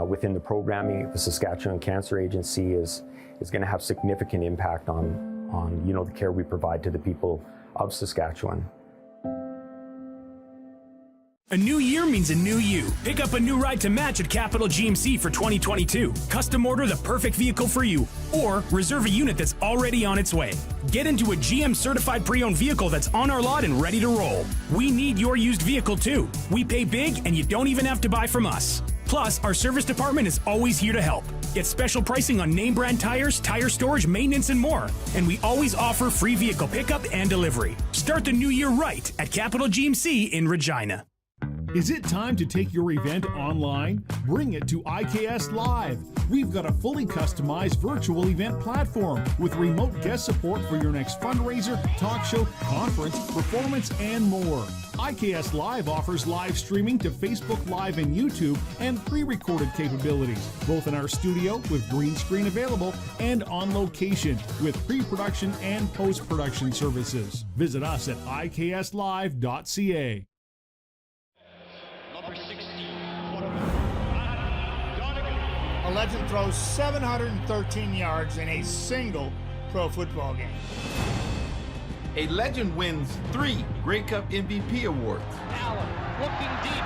within the programming of the Saskatchewan Cancer Agency is going to have significant impact on the care we provide to the people of Saskatchewan. A new year means a new you. Pick up a new ride to match at Capital GMC for 2022. Custom order the perfect vehicle for you, or reserve a unit that's already on its way. Get into a GM certified pre-owned vehicle that's on our lot and ready to roll. We need your used vehicle too. We pay big and you don't even have to buy from us. Plus, our service department is always here to help. Get special pricing on name brand tires, tire storage, maintenance, and more. And we always offer free vehicle pickup and delivery. Start the new year right at Capital GMC in Regina. Is it time to take your event online? Bring it to IKS Live. We've got a fully customized virtual event platform with remote guest support for your next fundraiser, talk show, conference, performance, and more. IKS Live offers live streaming to Facebook Live and YouTube and pre-recorded capabilities, both in our studio with green screen available and on location with pre-production and post-production services. Visit us at ikslive.ca. A legend throws 713 yards in a single pro football game. A legend wins 3 Grey Cup MVP awards. Allen looking deep.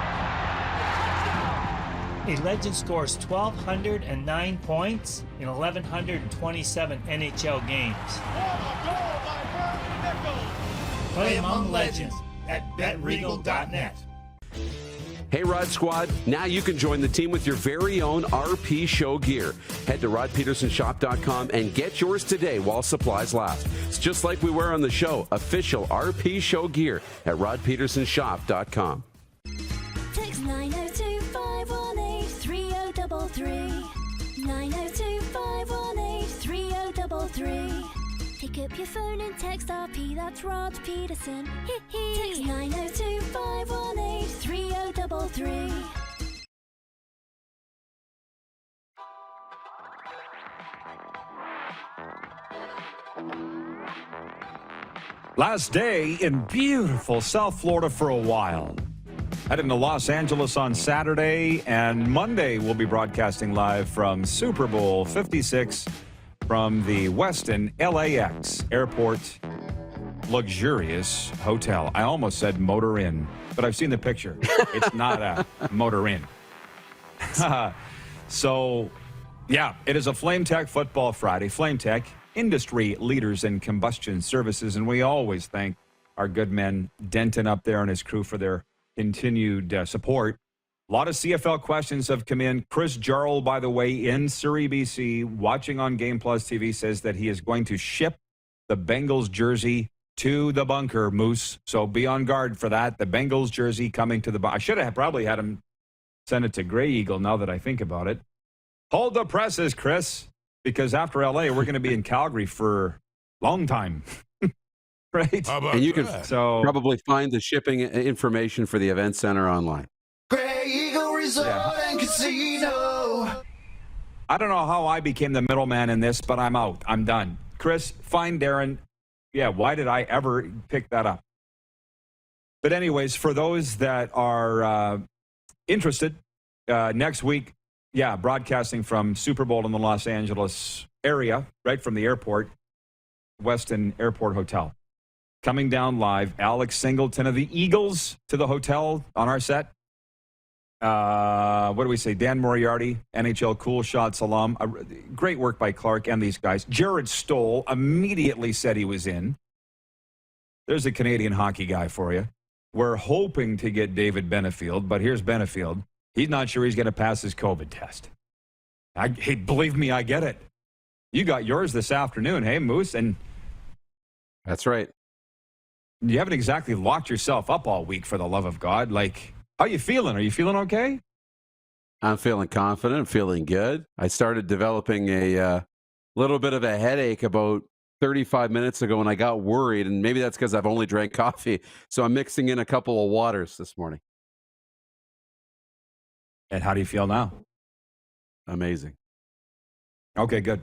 A legend scores 1,209 points in 1,127 NHL games. Play among legends at betregal.net. Hey, Rod Squad, now you can join the team with your very own RP Show gear. Head to rodpedersenshop.com and get yours today while supplies last. It's just like we wear on the show, official RP Show gear at rodpedersenshop.com. Text 902-518-3033. 902-518-3033. Pick up your phone and text RP, that's Rod Pedersen. Text 902-518-3033. Last day in beautiful South Florida for a while. Heading to Los Angeles on Saturday, and Monday we'll be broadcasting live from Super Bowl 56 from the Westin LAX Airport luxurious hotel. I almost said Motor Inn, but I've seen the picture. It's not a Motor Inn. So, yeah, it is a FlameTech Football Friday. FlameTech, industry leaders in combustion services, and we always thank our good men, Denton up there and his crew, for their continued support. A lot of CFL questions have come in. Chris Jarl, by the way, in Surrey, BC, watching on Game Plus TV, says that he is going to ship the Bengals jersey to the bunker, Moose. So be on guard for that. The Bengals jersey coming to the bunker. I should have probably had him send it to Grey Eagle now that I think about it. Hold the presses, Chris, because after LA, we're going to be in Calgary for a long time. Right? And you can probably find the shipping information for the event center online. Grey Eagle Resort and Gambling Casino. I don't know how I became the middleman in this, but I'm out. I'm done. Chris, find Darren. Yeah, why did I ever pick that up? But anyways, for those that are interested, next week, broadcasting from Super Bowl in the Los Angeles area, right from the airport, Westin Airport Hotel. Coming down live, Alex Singleton of the Eagles to the hotel on our set. What do we say? Dan Moriarty, NHL Cool Shots alum. Great work by Clark and these guys. Jared Stoll immediately said he was in. There's a Canadian hockey guy for you. We're hoping to get David Benefield, but here's Benefield. He's not sure he's going to pass his COVID test. Hey, believe me, I get it. You got yours this afternoon, hey, Moose? And that's right. You haven't exactly locked yourself up all week, for the love of God. Like, how you feeling? Are you feeling okay? I'm feeling confident. I'm feeling good. I started developing a little bit of a headache about 35 minutes ago, and I got worried, and maybe that's because I've only drank coffee. So I'm mixing in a couple of waters this morning. And how do you feel now? Amazing. Okay, good.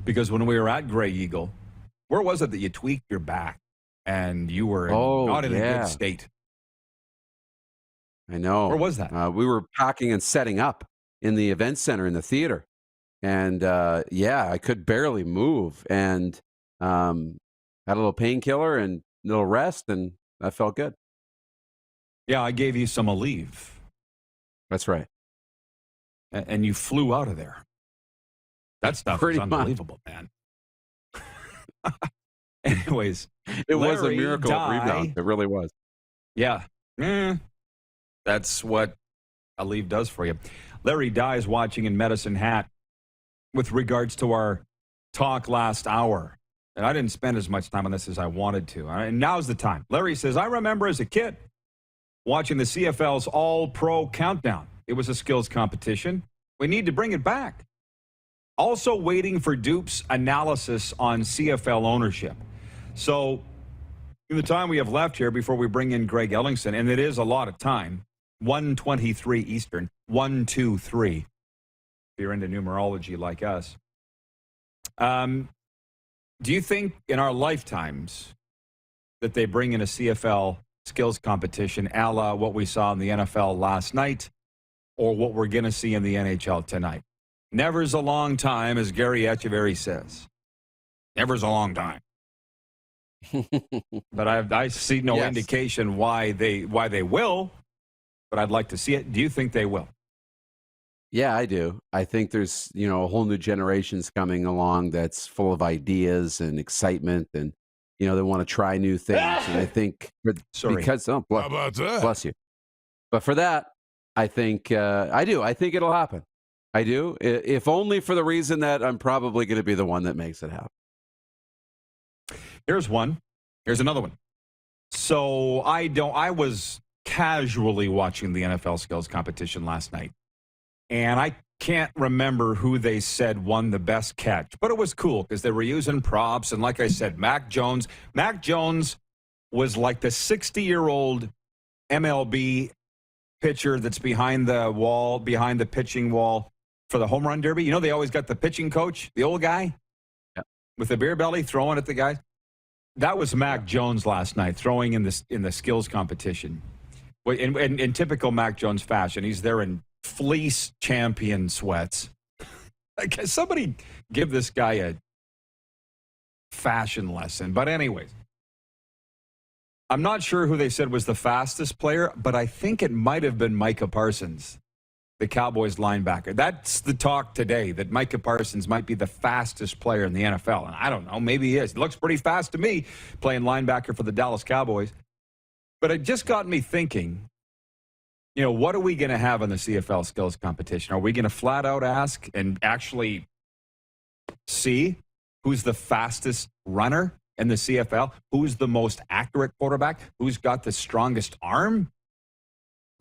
Because when we were at Grey Eagle, where was it that you tweaked your back and you were not in a good state? I know. Where was that? We were packing and setting up in the event center in the theater. And I could barely move, and had a little painkiller and a little rest, and I felt good. Yeah, I gave you some Aleve. That's right. And you flew out of there. That stuff is unbelievable, man. Anyways, it was a miracle of rebound. It really was. Yeah. That's what Aleve does for you. Larry Dye is watching in Medicine Hat with regards to our talk last hour. And I didn't spend as much time on this as I wanted to. And now's the time. Larry says, I remember as a kid watching the CFL's All-Pro Countdown. It was a skills competition. We need to bring it back. Also waiting for Dupe's analysis on CFL ownership. So in the time we have left here before we bring in Greg Ellingson, and it is a lot of time, 1:23 Eastern, 1:23. If you're into numerology like us. Do you think in our lifetimes that they bring in a CFL skills competition a la what we saw in the NFL last night or what we're going to see in the NHL tonight? Never's a long time, as Gary Echeverry says. Never's a long time. But I see no indication why they will, but I'd like to see it. Do you think they will? Yeah, I do. I think there's, a whole new generation's coming along that's full of ideas and excitement, and, they want to try new things. And I think bless you. But for that, I think I do. I think it'll happen. I do. If only for the reason that I'm probably going to be the one that makes it happen. Here's one. Here's another one. So I was casually watching the NFL skills competition last night. And I can't remember who they said won the best catch, but it was cool because they were using props. And like I said, Mac Jones was like the 60-year-old MLB pitcher that's behind the pitching wall for the home run derby. They always got the pitching coach, the old guy with the beer belly throwing at the guys. That was Mac Jones last night throwing in the skills competition. In typical Mac Jones fashion, he's there in fleece champion sweats. Like, somebody give this guy a fashion lesson. But anyways, I'm not sure who they said was the fastest player, but I think it might have been Micah Parsons, the Cowboys linebacker. That's the talk today, that Micah Parsons might be the fastest player in the NFL. And I don't know, maybe he is. He looks pretty fast to me, playing linebacker for the Dallas Cowboys. But it just got me thinking, what are we going to have in the CFL skills competition? Are we going to flat out ask and actually see who's the fastest runner in the CFL? Who's the most accurate quarterback? Who's got the strongest arm?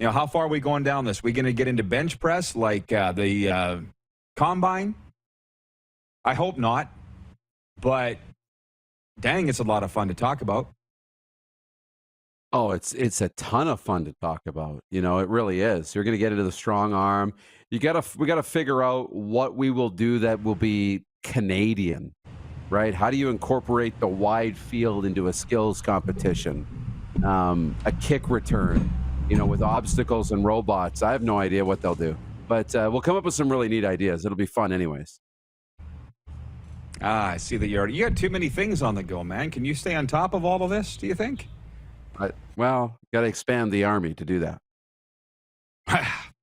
How far are we going down this? Are we going to get into bench press like the combine? I hope not. But dang, it's a lot of fun to talk about. Oh, it's a ton of fun to talk about. You know, it really is. You're going to get into the strong arm. We got to figure out what we will do that will be Canadian, right? How do you incorporate the wide field into a skills competition? A kick return, with obstacles and robots. I have no idea what they'll do, but we'll come up with some really neat ideas. It'll be fun anyways. I see that you got too many things on the go, man. Can you stay on top of all of this, do you think? Well, got to expand the army to do that.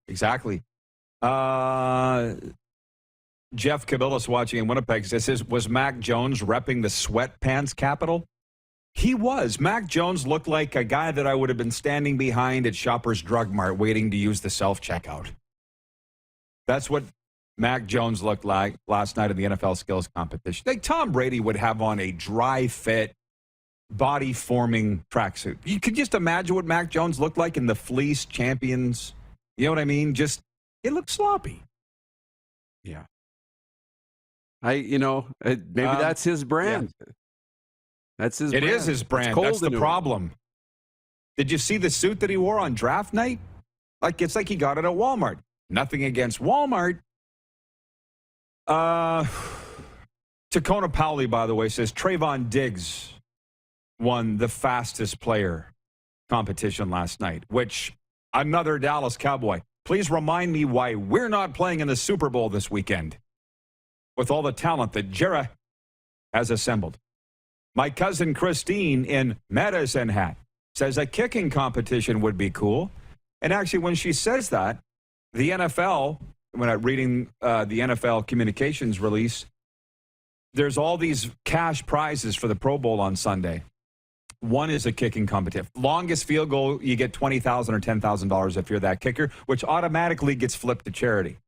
Exactly. Jeff Cabillas watching in Winnipeg says, was Mac Jones repping the sweatpants capital? He was. Mac Jones looked like a guy that I would have been standing behind at Shoppers Drug Mart waiting to use the self-checkout. That's what Mac Jones looked like last night in the NFL skills competition. Like Tom Brady would have on a dry fit, body-forming tracksuit. You could just imagine what Mac Jones looked like in the Fleece Champions. You know what I mean? Just, it looked sloppy. Yeah. Maybe that's his brand. Yeah. That's his brand. It is his brand. That's the problem. Did you see the suit that he wore on draft night? It's like he got it at Walmart. Nothing against Walmart. Tacona Powley, by the way, says Trayvon Diggs won the fastest player competition last night, which another Dallas Cowboy. Please remind me why we're not playing in the Super Bowl this weekend with all the talent that Jera has assembled. My cousin Christine in Medicine Hat says a kicking competition would be cool. And actually, when she says that, the NFL, when I'm reading the NFL communications release, there's all these cash prizes for the Pro Bowl on Sunday. One is a kicking competition. Longest field goal, you get $20,000 or $10,000 if you're that kicker, which automatically gets flipped to charity.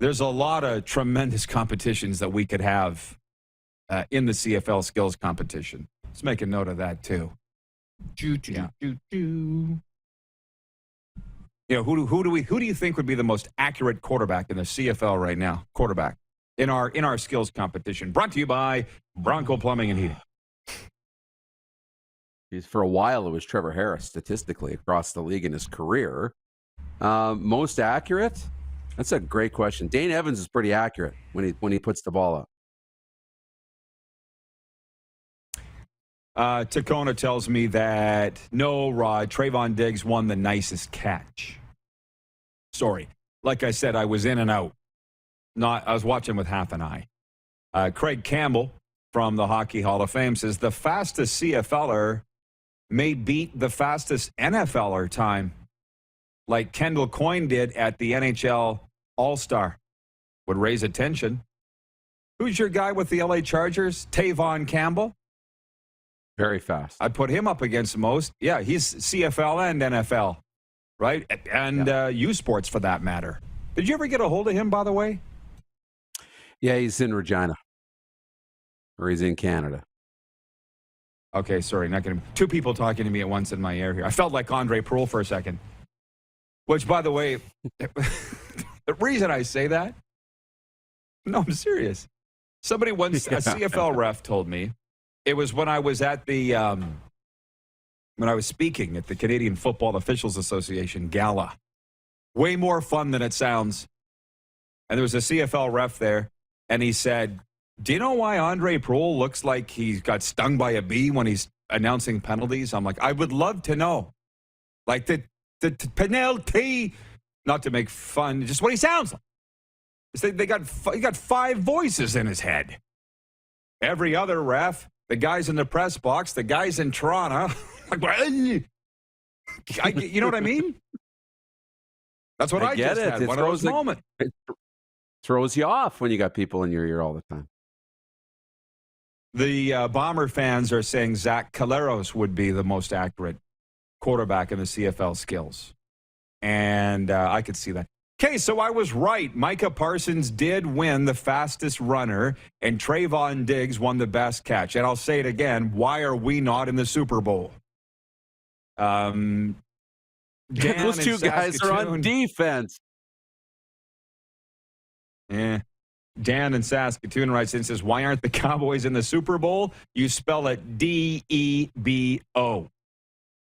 There's a lot of tremendous competitions that we could have in the CFL skills competition. Let's make a note of that too. Who do you think would be the most accurate quarterback in the CFL right now? Quarterback in our skills competition. Brought to you by Bronco Plumbing and Heating. For a while, it was Trevor Harris statistically across the league in his career. Most accurate? That's a great question. Dane Evans is pretty accurate when he puts the ball up. Tacona tells me that no, Rod, Trayvon Diggs won the nicest catch. Sorry. Like I said, I was in and out. I was watching with half an eye. Craig Campbell from the Hockey Hall of Fame says the fastest CFLer may beat the fastest NFLer time, like Kendall Coyne did at the NHL All-Star. Would raise attention. Who's your guy with the LA Chargers? Tavon Campbell? Very fast. I'd put him up against most. Yeah, he's CFL and NFL, right? And U Sports for that matter. Did you ever get a hold of him, by the way? Yeah, he's in Regina. Or he's in Canada. Okay, sorry, not going to. Two people talking to me at once in my ear here. I felt like Andre Proulx for a second. Which, by the way, the reason I say that, no, I'm serious. Somebody once, a CFL ref told me, it was when I was at the, when I was speaking at the Canadian Football Officials Association Gala. Way more fun than it sounds. And there was a CFL ref there, and he said, do you know why Andre Proulx looks like he got stung by a bee when he's announcing penalties? I'm like, I would love to know. Like the penalty, not to make fun, just what he sounds like. He got 5 voices in his head. Every other ref, the guys in the press box, the guys in Toronto, you know what I mean? That's what I get. Just had. One of those moments. It throws you off when you got people in your ear all the time. The Bomber fans are saying Zach Caleros would be the most accurate quarterback in the CFL skills. And I could see that. Okay, so I was right. Micah Parsons did win the fastest runner, and Trayvon Diggs won the best catch. And I'll say it again, why are we not in the Super Bowl? Those two guys are on defense. Yeah. Dan in Saskatoon writes in, says, why aren't the Cowboys in the Super Bowl? You spell it D-E-B-O.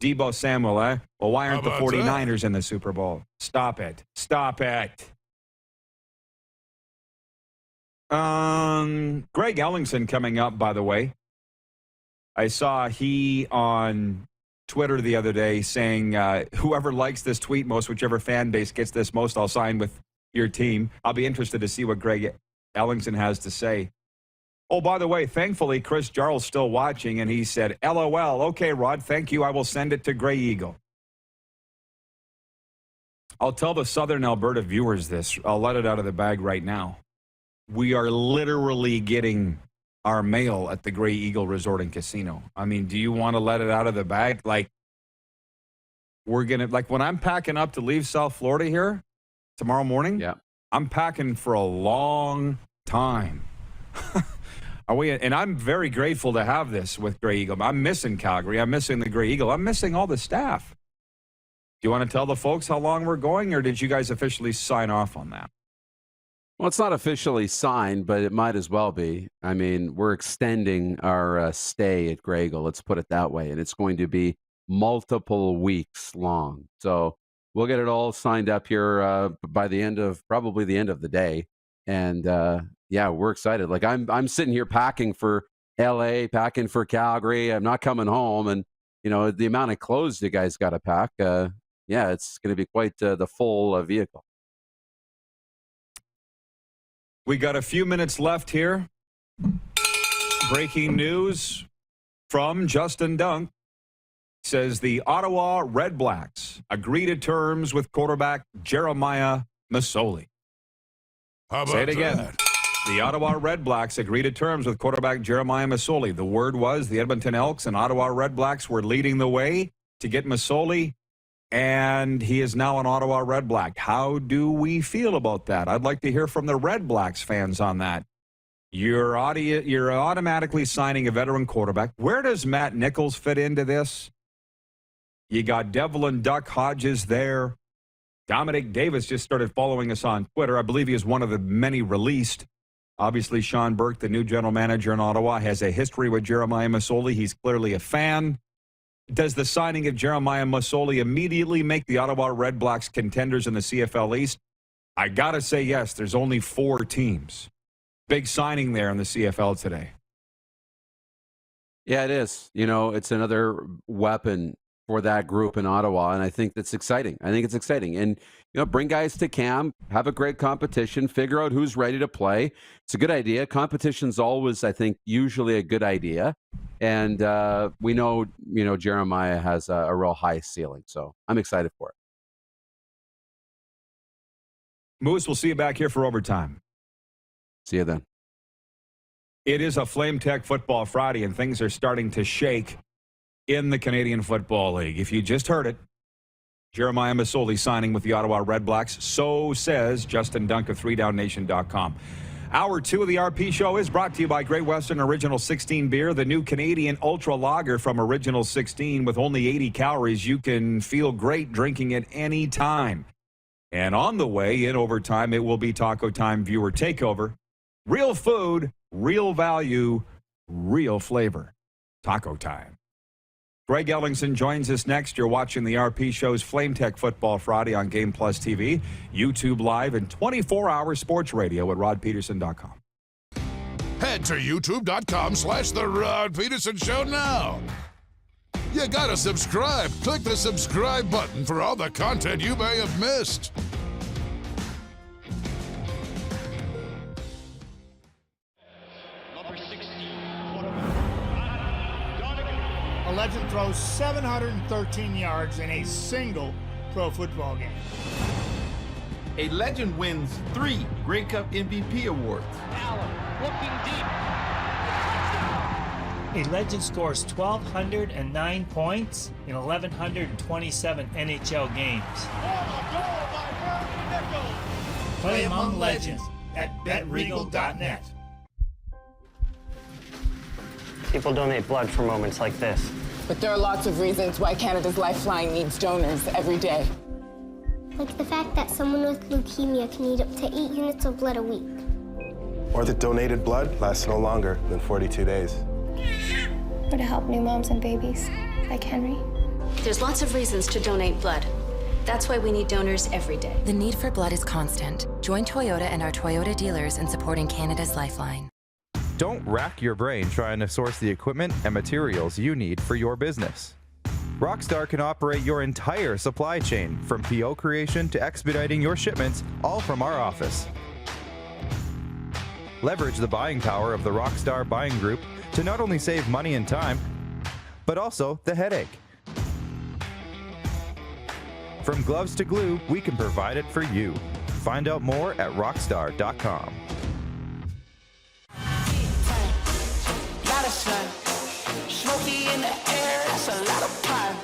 Debo Samuel, eh? Well, why aren't the How about 49ers in the Super Bowl? Stop it. Stop it. Greg Ellingson coming up, by the way. I saw he on Twitter the other day saying, whoever likes this tweet most, whichever fan base gets this most, I'll sign with your team. I'll be interested to see what Greg Ellingson has to say. Oh, by the way, thankfully, Chris Jarl's still watching, and he said, LOL, okay, Rod, thank you. I will send it to Grey Eagle. I'll tell the Southern Alberta viewers this. I'll let it out of the bag right now. We are literally getting our mail at the Grey Eagle Resort and Casino. I mean, do you want to let it out of the bag? Like, we're going to, like, when I'm packing up to leave South Florida here tomorrow morning, I'm packing for a long time. And I'm very grateful to have this with Grey Eagle. I'm missing Calgary. I'm missing the Grey Eagle. I'm missing all the staff. Do you want to tell the folks how long we're going, or did you guys officially sign off on that? Well, it's not officially signed, but it might as well be. I mean, we're extending our stay at Grey Eagle, let's put it that way, and it's going to be multiple weeks long. So we'll get it all signed up here by probably the end of the day. And yeah, we're excited. Like I'm sitting here packing for LA, packing for Calgary. I'm not coming home, and you know the amount of clothes you guys got to pack. Yeah, it's going to be quite the full vehicle. We got a few minutes left here. Breaking news from Justin Dunk says the Ottawa Red Blacks agree to terms with quarterback Jeremiah Masoli. How about Say it again. that? The Ottawa Red Blacks agree to terms with quarterback Jeremiah Masoli. The word was the Edmonton Elks and Ottawa Red Blacks were leading the way to get Masoli, and he is now an Ottawa Red Black. How do we feel about that? I'd like to hear from the Red Blacks fans on that. You're automatically signing a veteran quarterback. Where does Matt Nichols fit into this? You got Devlin Duck Hodges there. Dominic Davis just started following us on Twitter. I believe he is one of the many released. Obviously, Sean Burke, the new general manager in Ottawa, has a history with Jeremiah Masoli. He's clearly a fan. Does the signing of Jeremiah Masoli immediately make the Ottawa Red Blacks contenders in the CFL East? I got to say yes. There's only 4 teams. Big signing there in the CFL today. Yeah, it is. You know, it's another weapon for that group in Ottawa, and I think that's exciting. I think it's exciting. And, you know, bring guys to camp, have a great competition, figure out who's ready to play. It's a good idea. Competition's always, I think, usually a good idea. And we know, you know, Jeremiah has a real high ceiling, so I'm excited for it. Moose, we'll see you back here for overtime. See you then. It is a FlameTech Football Friday, and things are starting to shake in the Canadian Football League. If you just heard it, Jeremiah Masoli signing with the Ottawa Red Blacks. So says Justin Dunk of 3downnation.com. Hour 2 of the RP Show is brought to you by Great Western Original 16 Beer, the new Canadian Ultra Lager from Original 16 with only 80 calories. You can feel great drinking it any time. And on the way in overtime, it will be Taco Time Viewer Takeover. Real food, real value, real flavor. Taco Time. Greg Ellingson joins us next. You're watching the RP Show's FlameTech Football Friday on Game Plus TV, YouTube Live, and 24-hour sports radio at rodpedersen.com. Head to youtube.com/The Rod Pedersen Show now. You gotta subscribe. Click the subscribe button for all the content you may have missed. A legend throws 713 yards in a single pro football game. A legend wins 3 Grey Cup MVP awards. Allen looking deep. A legend scores 1,209 points in 1,127 NHL games. Play among legends at betregal.net. People donate blood for moments like this. But there are lots of reasons why Canada's Lifeline needs donors every day. Like the fact that someone with leukemia can need up to 8 units of blood a week. Or that donated blood lasts no longer than 42 days. Or to help new moms and babies, like Henry. There's lots of reasons to donate blood. That's why we need donors every day. The need for blood is constant. Join Toyota and our Toyota dealers in supporting Canada's Lifeline. Don't rack your brain trying to source the equipment and materials you need for your business. Rockstar can operate your entire supply chain, from PO creation to expediting your shipments, all from our office. Leverage the buying power of the Rockstar buying group to not only save money and time, but also the headache. From gloves to glue, we can provide it for you. Find out more at rockstar.com. Lot of sun, smoky in the air, that's a lot of pine.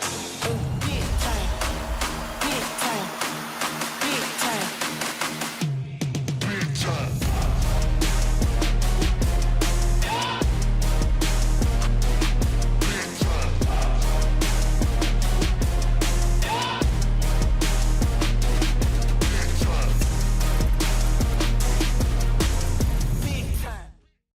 Big time, big time, big time, big time.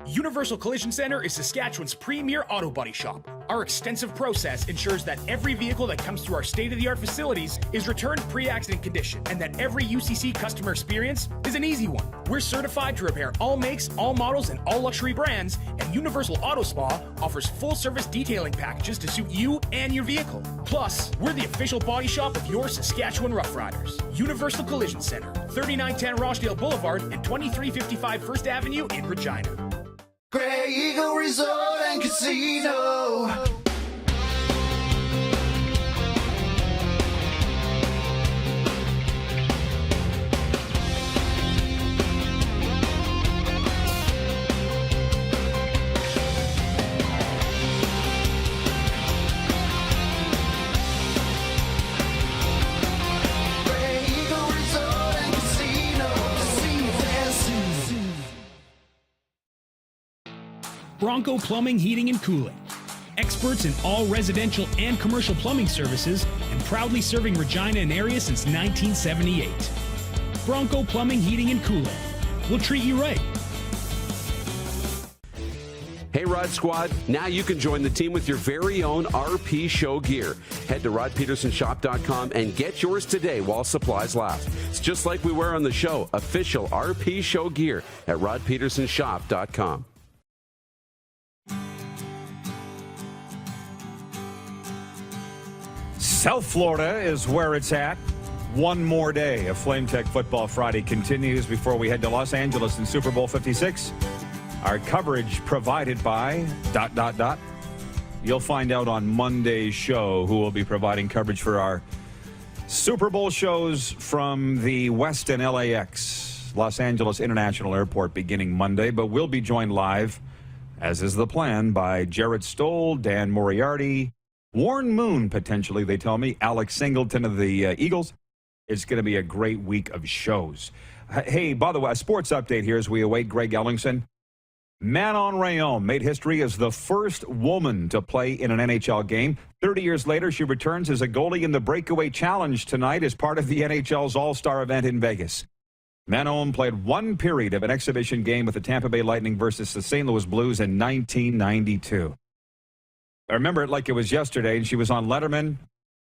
Universal Collision Center is Saskatchewan's premier auto body shop. Our extensive process ensures that every vehicle that comes through our state-of-the-art facilities is returned pre-accident condition, and that every UCC customer experience is an easy one. We're certified to repair all makes, all models, and all luxury brands, and Universal Auto Spa offers full-service detailing packages to suit you and your vehicle. Plus, we're the official body shop of your Saskatchewan Rough Riders. Universal Collision Center, 3910 Rochdale Boulevard and 2355 First Avenue in Regina. Grey Eagle Resort and Casino. Bronco Plumbing, Heating, and Cooling. Experts in all residential and commercial plumbing services, and proudly serving Regina and area since 1978. Bronco Plumbing, Heating, and Cooling. We'll treat you right. Hey, Rod Squad, now you can join the team with your very own RP Show gear. Head to rodpedersenshop.com and get yours today while supplies last. It's just like we wear on the show, official RP Show gear at rodpedersenshop.com. South Florida is where it's at. One more day of FlameTech Football Friday continues before we head to Los Angeles in Super Bowl 56. Our coverage provided by ... You'll find out on Monday's show who will be providing coverage for our Super Bowl shows from the Westin LAX, Los Angeles International Airport, beginning Monday. But we'll be joined live, as is the plan, by Jarrett Stoll, Dan Moriarty, Warren Moon, potentially, they tell me, Alex Singleton of the Eagles. It's going to be a great week of shows. Hey, by the way, a sports update here as we await Greg Ellingson. Manon Rhéaume made history as the first woman to play in an NHL game. 30 years later, she returns as a goalie in the Breakaway Challenge tonight as part of the NHL's All-Star event in Vegas. Manon played one period of an exhibition game with the Tampa Bay Lightning versus the St. Louis Blues in 1992. I remember it like it was yesterday, and she was on Letterman.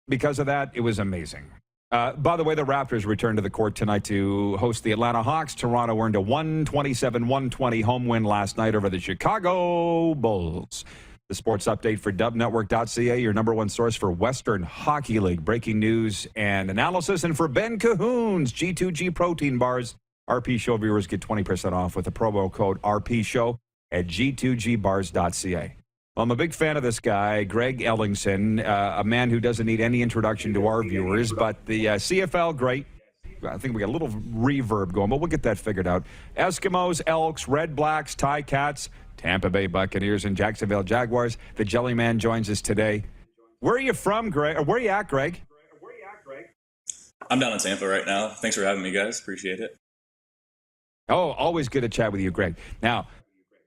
Because of that, it was amazing. By the way, the Raptors return to the court tonight to host the Atlanta Hawks. Toronto earned a 127-120 home win last night over the Chicago Bulls. The sports update for dubnetwork.ca, your number one source for Western Hockey League breaking news and analysis. And for Ben Cahoon's G2G protein bars, RP Show viewers get 20% off with the promo code RP Show at g2gbars.ca. Well, I'm a big fan of this guy, Greg Ellingson, a man who doesn't need any introduction to our viewers, but the CFL great. I think we got a little reverb going, but we'll get that figured out. Eskimos, Elks, Red Blacks, Tie Cats, Tampa Bay Buccaneers, and Jacksonville Jaguars. The Jelly Man joins us today. Where are you from, Greg? Or where are you at, Greg? I'm down in Tampa right now. Thanks for having me, guys. Appreciate it. Oh, always good to chat with you, Greg. Now,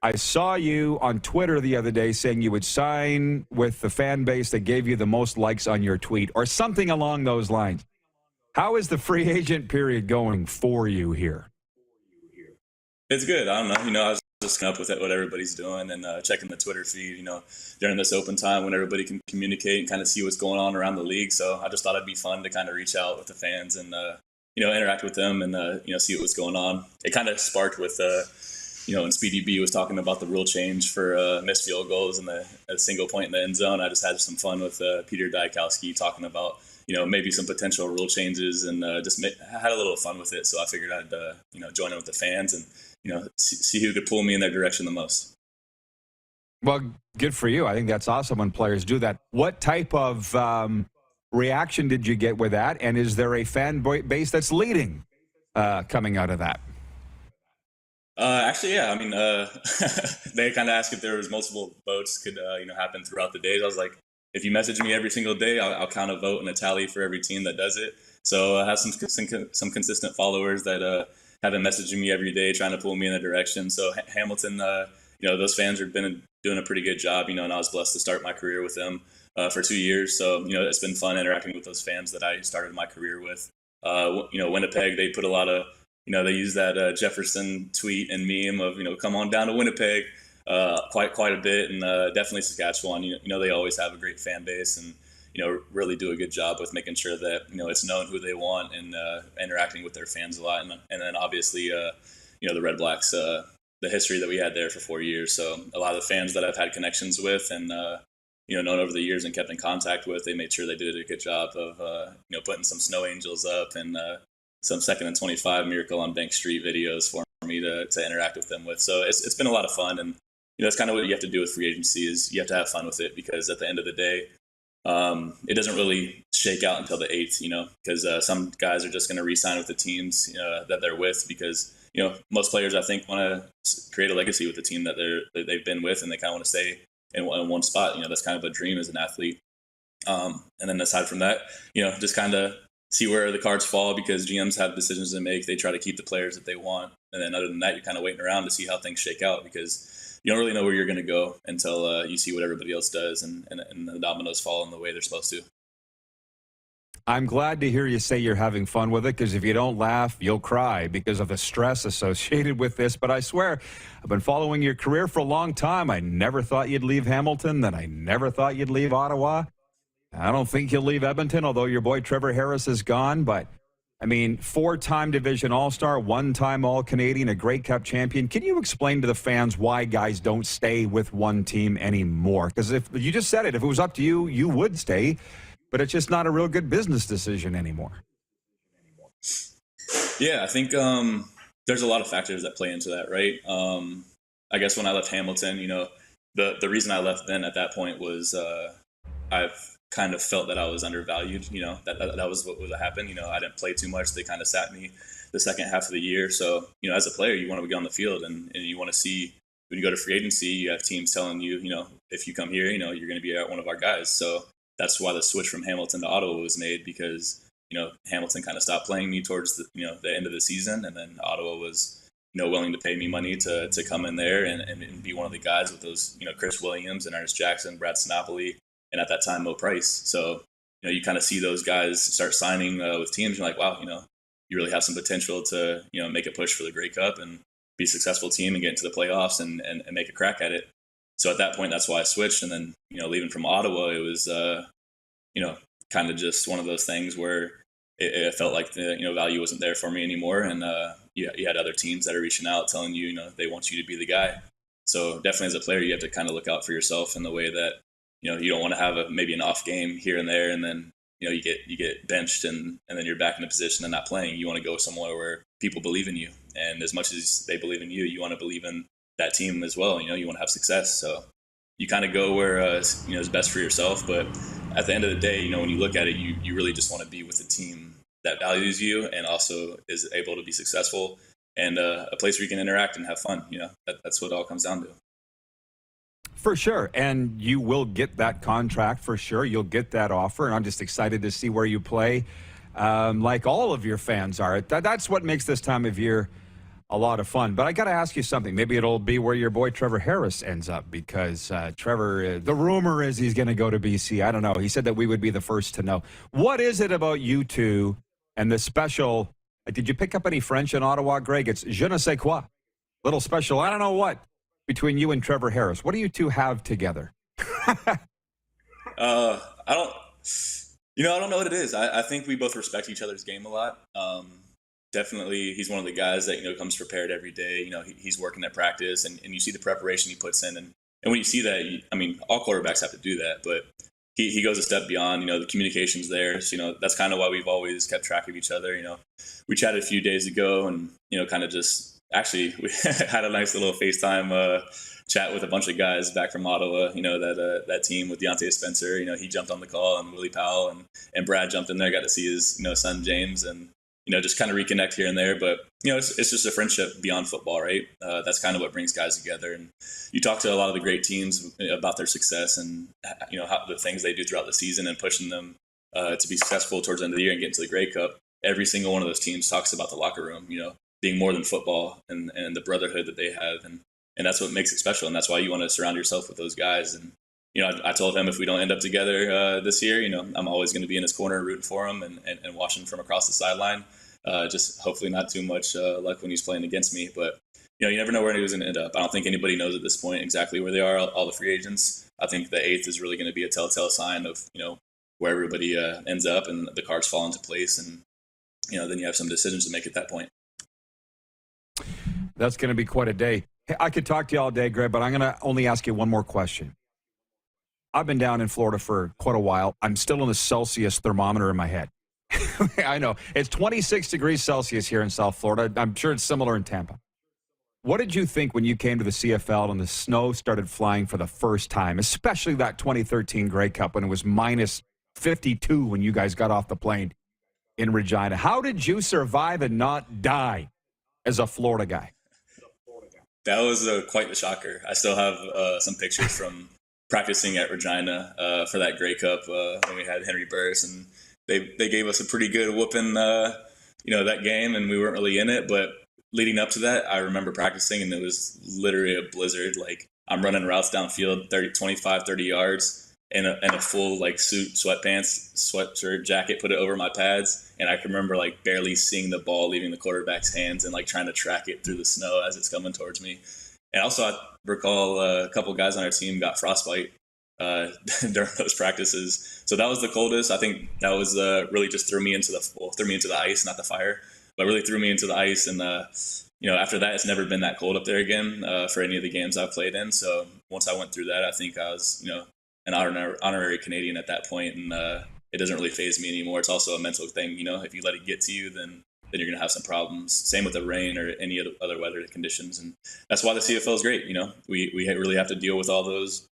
I saw you on Twitter the other day saying you would sign with the fan base that gave you the most likes on your tweet or something along those lines. How is the free agent period going for you here? It's good. I don't know. I was just up with what everybody's doing and checking the Twitter feed, during this open time when everybody can communicate and kind of see what's going on around the league. So I just thought it'd be fun to kind of reach out with the fans and, interact with them and, see what was going on. It kind of sparked with, when Speedy B was talking about the rule change for missed field goals and a single point in the end zone. I just had some fun with Peter Dykowski talking about, maybe some potential rule changes and had a little fun with it. So I figured I'd, join in with the fans and, see who could pull me in their direction the most. Well, good for you. I think that's awesome when players do that. What type of reaction did you get with that? And is there a fan base that's leading coming out of that? Actually, yeah. I mean, they kind of asked if there was multiple votes could, happen throughout the days. I was like, if you message me every single day, I'll count a vote and a tally for every team that does it. So I have some consistent followers that have been messaging me every day, trying to pull me in a direction. So Hamilton, those fans have been doing a pretty good job, and I was blessed to start my career with them for 2 years. So, it's been fun interacting with those fans that I started my career with. Winnipeg, they put a lot of, they use that Jefferson tweet and meme of, come on down to Winnipeg quite a bit. And definitely Saskatchewan, they always have a great fan base and, really do a good job with making sure that, it's known who they want and interacting with their fans a lot. And then obviously, the Red Blacks, the history that we had there for 4 years. So a lot of the fans that I've had connections with and, known over the years and kept in contact with, they made sure they did a good job of, putting some snow angels up and some 2nd and 25 Miracle on Bank Street videos for me to interact with them with. So it's been a lot of fun. And, that's kind of what you have to do with free agency is you have to have fun with it because at the end of the day, it doesn't really shake out until the 8th, because some guys are just going to re-sign with the teams that they're with because, most players I think want to create a legacy with the team that they've been with and they kind of want to stay in one spot. That's kind of a dream as an athlete. And then aside from that, just kind of see where the cards fall because GMs have decisions to make. They try to keep the players that they want. And then other than that, you're kind of waiting around to see how things shake out because you don't really know where you're going to go until you see what everybody else does and the dominoes fall in the way they're supposed to. I'm glad to hear you say you're having fun with it because if you don't laugh, you'll cry because of the stress associated with this. But I swear, I've been following your career for a long time. I never thought you'd leave Hamilton, then I never thought you'd leave Ottawa. I don't think you'll leave Edmonton, although your boy Trevor Harris is gone. But, 4-time Division All-Star, 1-time All-Canadian, a Grey Cup champion. Can you explain to the fans why guys don't stay with one team anymore? Because if you just said it, if it was up to you, you would stay. But it's just not a real good business decision anymore. Yeah, I think there's a lot of factors that play into that, right? I guess when I left Hamilton, the reason I left then at that point was I've kind of felt that I was undervalued, that was what would happen. I didn't play too much. They kind of sat me the second half of the year. So, as a player, you want to get on the field and you want to see when you go to free agency, you have teams telling you, if you come here, you're going to be one of our guys. So that's why the switch from Hamilton to Ottawa was made because, Hamilton kind of stopped playing me towards the end of the season. And then Ottawa was, willing to pay me money to come in there and be one of the guys with those, Chris Williams and Ernest Jackson, Brad Sinopoli, and at that time, Mo Price. So, you kind of see those guys start signing with teams. You're like, wow, you really have some potential to, make a push for the Grey Cup and be a successful team and get into the playoffs and make a crack at it. So at that point, that's why I switched. And then, leaving from Ottawa, it was, kind of just one of those things where it felt like the, value wasn't there for me anymore. And you had other teams that are reaching out telling you, they want you to be the guy. So definitely as a player, you have to kind of look out for yourself in the way that, you don't want to have maybe an off game here and there. And then, you get benched and then you're back in a position and not playing. You want to go somewhere where people believe in you. And as much as they believe in you, you want to believe in that team as well. You want to have success. So you kind of go where, is best for yourself. But at the end of the day, when you look at it, you really just want to be with a team that values you and also is able to be successful and a place where you can interact and have fun. That's what it all comes down to. For sure. And you will get that contract for sure. You'll get that offer. And I'm just excited to see where you play, like all of your fans are. That's what makes this time of year a lot of fun. But I got to ask you something. Maybe it'll be where your boy Trevor Harris ends up because Trevor, the rumor is he's going to go to BC. I don't know. He said that we would be the first to know. What is it about you two and the special? Did you pick up any French in Ottawa, Greg? It's je ne sais quoi. Little special. I don't know what. between you and Trevor Harris? What do you two have together? I don't know what it is. I think we both respect each other's game a lot. Definitely, he's one of the guys that, comes prepared every day. He's working at practice, and you see the preparation he puts in. And when you see that, all quarterbacks have to do that, but he goes a step beyond. The communication's there. So, that's kind of why we've always kept track of each other. We chatted a few days ago, and, kind of just actually we had a nice little FaceTime chat with a bunch of guys back from Ottawa, that team with Deontay Spencer. He jumped on the call, and Willie Powell and Brad jumped in there, got to see his, son James, and, just kind of reconnect here and there. But, it's just a friendship beyond football, right? That's kind of what brings guys together. And you talk to a lot of the great teams about their success and, how the things they do throughout the season and pushing them to be successful towards the end of the year and get into the Grey Cup. Every single one of those teams talks about the locker room, being more than football and the brotherhood that they have. And that's what makes it special. And that's why you want to surround yourself with those guys. And, I told him if we don't end up together this year, I'm always going to be in his corner rooting for him and watching from across the sideline. Just hopefully not too much luck when he's playing against me. But, you never know where he was going to end up. I don't think anybody knows at this point exactly where they are, all the free agents. I think the 8th is really going to be a telltale sign of, where everybody ends up and the cards fall into place. And, then you have some decisions to make at that point. That's going to be quite a day. Hey, I could talk to you all day, Greg, but I'm going to only ask you one more question. I've been down in Florida for quite a while. I'm still in the Celsius thermometer in my head. I know. It's 26 degrees Celsius here in South Florida. I'm sure it's similar in Tampa. What did you think when you came to the CFL and the snow started flying for the first time, especially that 2013 Grey Cup when it was minus 52 when you guys got off the plane in Regina? How did you survive and not die as a Florida guy? That was quite the shocker. I still have some pictures from practicing at Regina for that Grey Cup when we had Henry Burris, and they gave us a pretty good whooping, that game, and we weren't really in it. But leading up to that, I remember practicing, and it was literally a blizzard. Like, I'm running routes downfield 25, 30 yards in a full, suit, sweatpants, sweatshirt, jacket, put it over my pads. And I can remember, barely seeing the ball leaving the quarterback's hands and, trying to track it through the snow as it's coming towards me. And also, I recall a couple guys on our team got frostbite during those practices. So that was the coldest. I think that was really just threw me into the ice, not the fire, but really threw me into the ice. And, after that, it's never been that cold up there again for any of the games I've played in. So once I went through that, I think I was, an honorary Canadian at that point. And it doesn't really faze me anymore. It's also a mental thing. If you let it get to you, then you're going to have some problems. Same with the rain or any other weather conditions. And that's why the CFL is great. We really have to deal with all those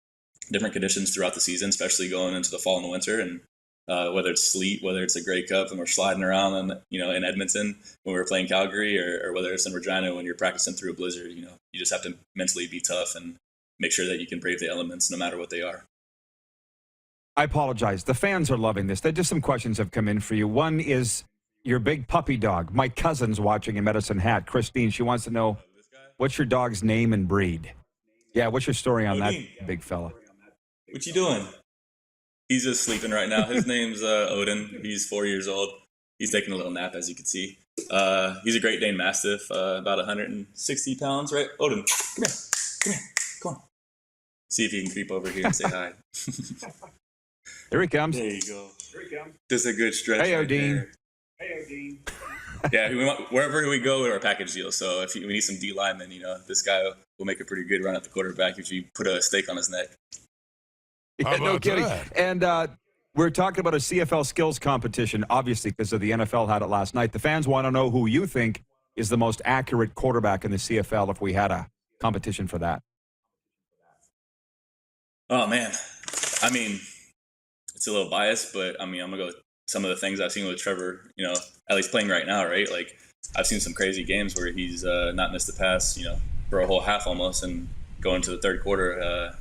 different conditions throughout the season, especially going into the fall and the winter. And whether it's sleet, whether it's a Grey Cup and we're sliding around in Edmonton when we're playing Calgary, or whether it's in Regina when you're practicing through a blizzard, you just have to mentally be tough and make sure that you can brave the elements no matter what they are. I apologize. The fans are loving this. Just some questions have come in for you. One is your big puppy dog. My cousin's watching in Medicine Hat. Christine, she wants to know, what's your dog's name and breed? Yeah, what's your story on that big fella? What you doing? He's just sleeping right now. His name's Odin. He's 4 years old. He's taking a little nap, as you can see. He's a Great Dane Mastiff, about 160 pounds, right? Odin, come here, come on. See if he can creep over here and say hi. Here he comes. There you go. Just a good stretch. Hey, Odin. Hey, Odin. Yeah, wherever we go, we're a package deal. So if we need some D linemen, this guy will make a pretty good run at the quarterback if you put a stake on his neck. Yeah, no kidding. That? And we're talking about a CFL skills competition, obviously, because of the NFL had it last night. The fans want to know who you think is the most accurate quarterback in the CFL if we had a competition for that. Oh, man. I mean, it's a little biased, but I'm going to go with some of the things I've seen with Trevor, at least playing right now, right? I've seen some crazy games where he's not missed a pass, for a whole half almost, and going to the third quarter,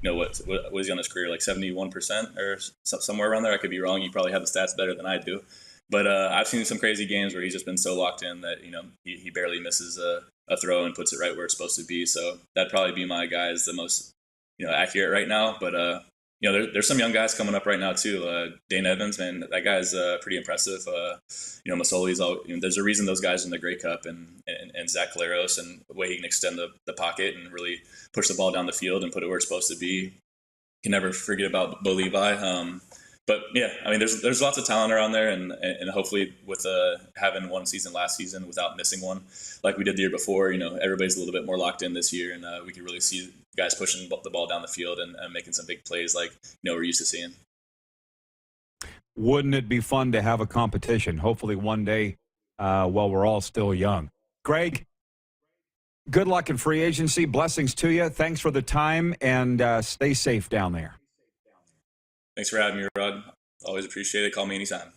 what was he on his career, 71% or somewhere around there? I could be wrong. You probably have the stats better than I do. But I've seen some crazy games where he's just been so locked in that, he barely misses a throw and puts it right where it's supposed to be. So that'd probably be my guy is the most, accurate right now. But there's some young guys coming up right now too. Dane Evans, man, that guy's pretty impressive. Masoli's all. There's a reason those guys are in the Grey Cup, and Zach Caleros, and the way he can extend the pocket and really push the ball down the field and put it where it's supposed to be. Can never forget about Bo Levi. But yeah, I mean, there's lots of talent around there, and hopefully with having one season last season without missing one, like we did the year before, everybody's a little bit more locked in this year, and we can really see guys pushing the ball down the field and making some big plays like we're used to seeing. Wouldn't it be fun to have a competition? Hopefully one day, while we're all still young. Greg, good luck in free agency. Blessings to you. Thanks for the time, and stay safe down there. Thanks for having me, Rod. Always appreciate it. Call me anytime.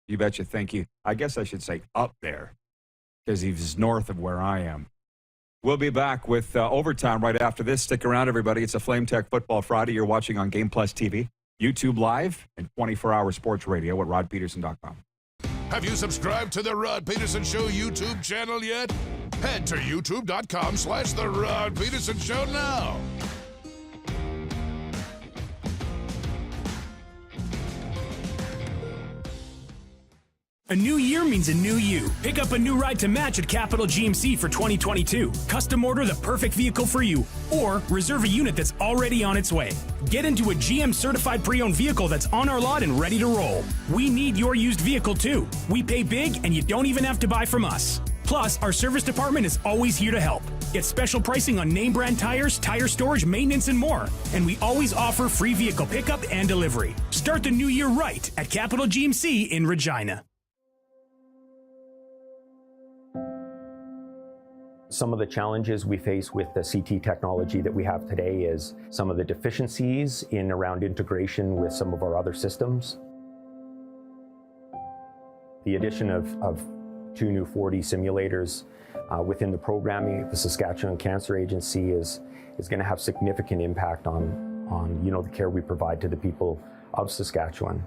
You betcha. Thank you. I guess I should say up there because he's north of where I am. We'll be back with overtime right after this. Stick around, everybody. It's a FlameTech Football Friday. You're watching on Game Plus TV, YouTube Live, and 24-hour sports radio at rodpedersen.com. Have you subscribed to the Rod Pedersen Show YouTube channel yet? Head to youtube.com/The Rod Pedersen Show now. A new year means a new you. Pick up a new ride to match at Capital GMC for 2022. Custom order the perfect vehicle for you, or reserve a unit that's already on its way. Get into a GM certified pre-owned vehicle that's on our lot and ready to roll. We need your used vehicle too. We pay big and you don't even have to buy from us. Plus, our service department is always here to help. Get special pricing on name brand tires, tire storage, maintenance, and more. And we always offer free vehicle pickup and delivery. Start the new year right at Capital GMC in Regina. Some of the challenges we face with the CT technology that we have today is some of the deficiencies in around integration with some of our other systems. The addition of 2 new 4D simulators within the programming of the Saskatchewan Cancer Agency is going to have significant impact on the care we provide to the people of Saskatchewan.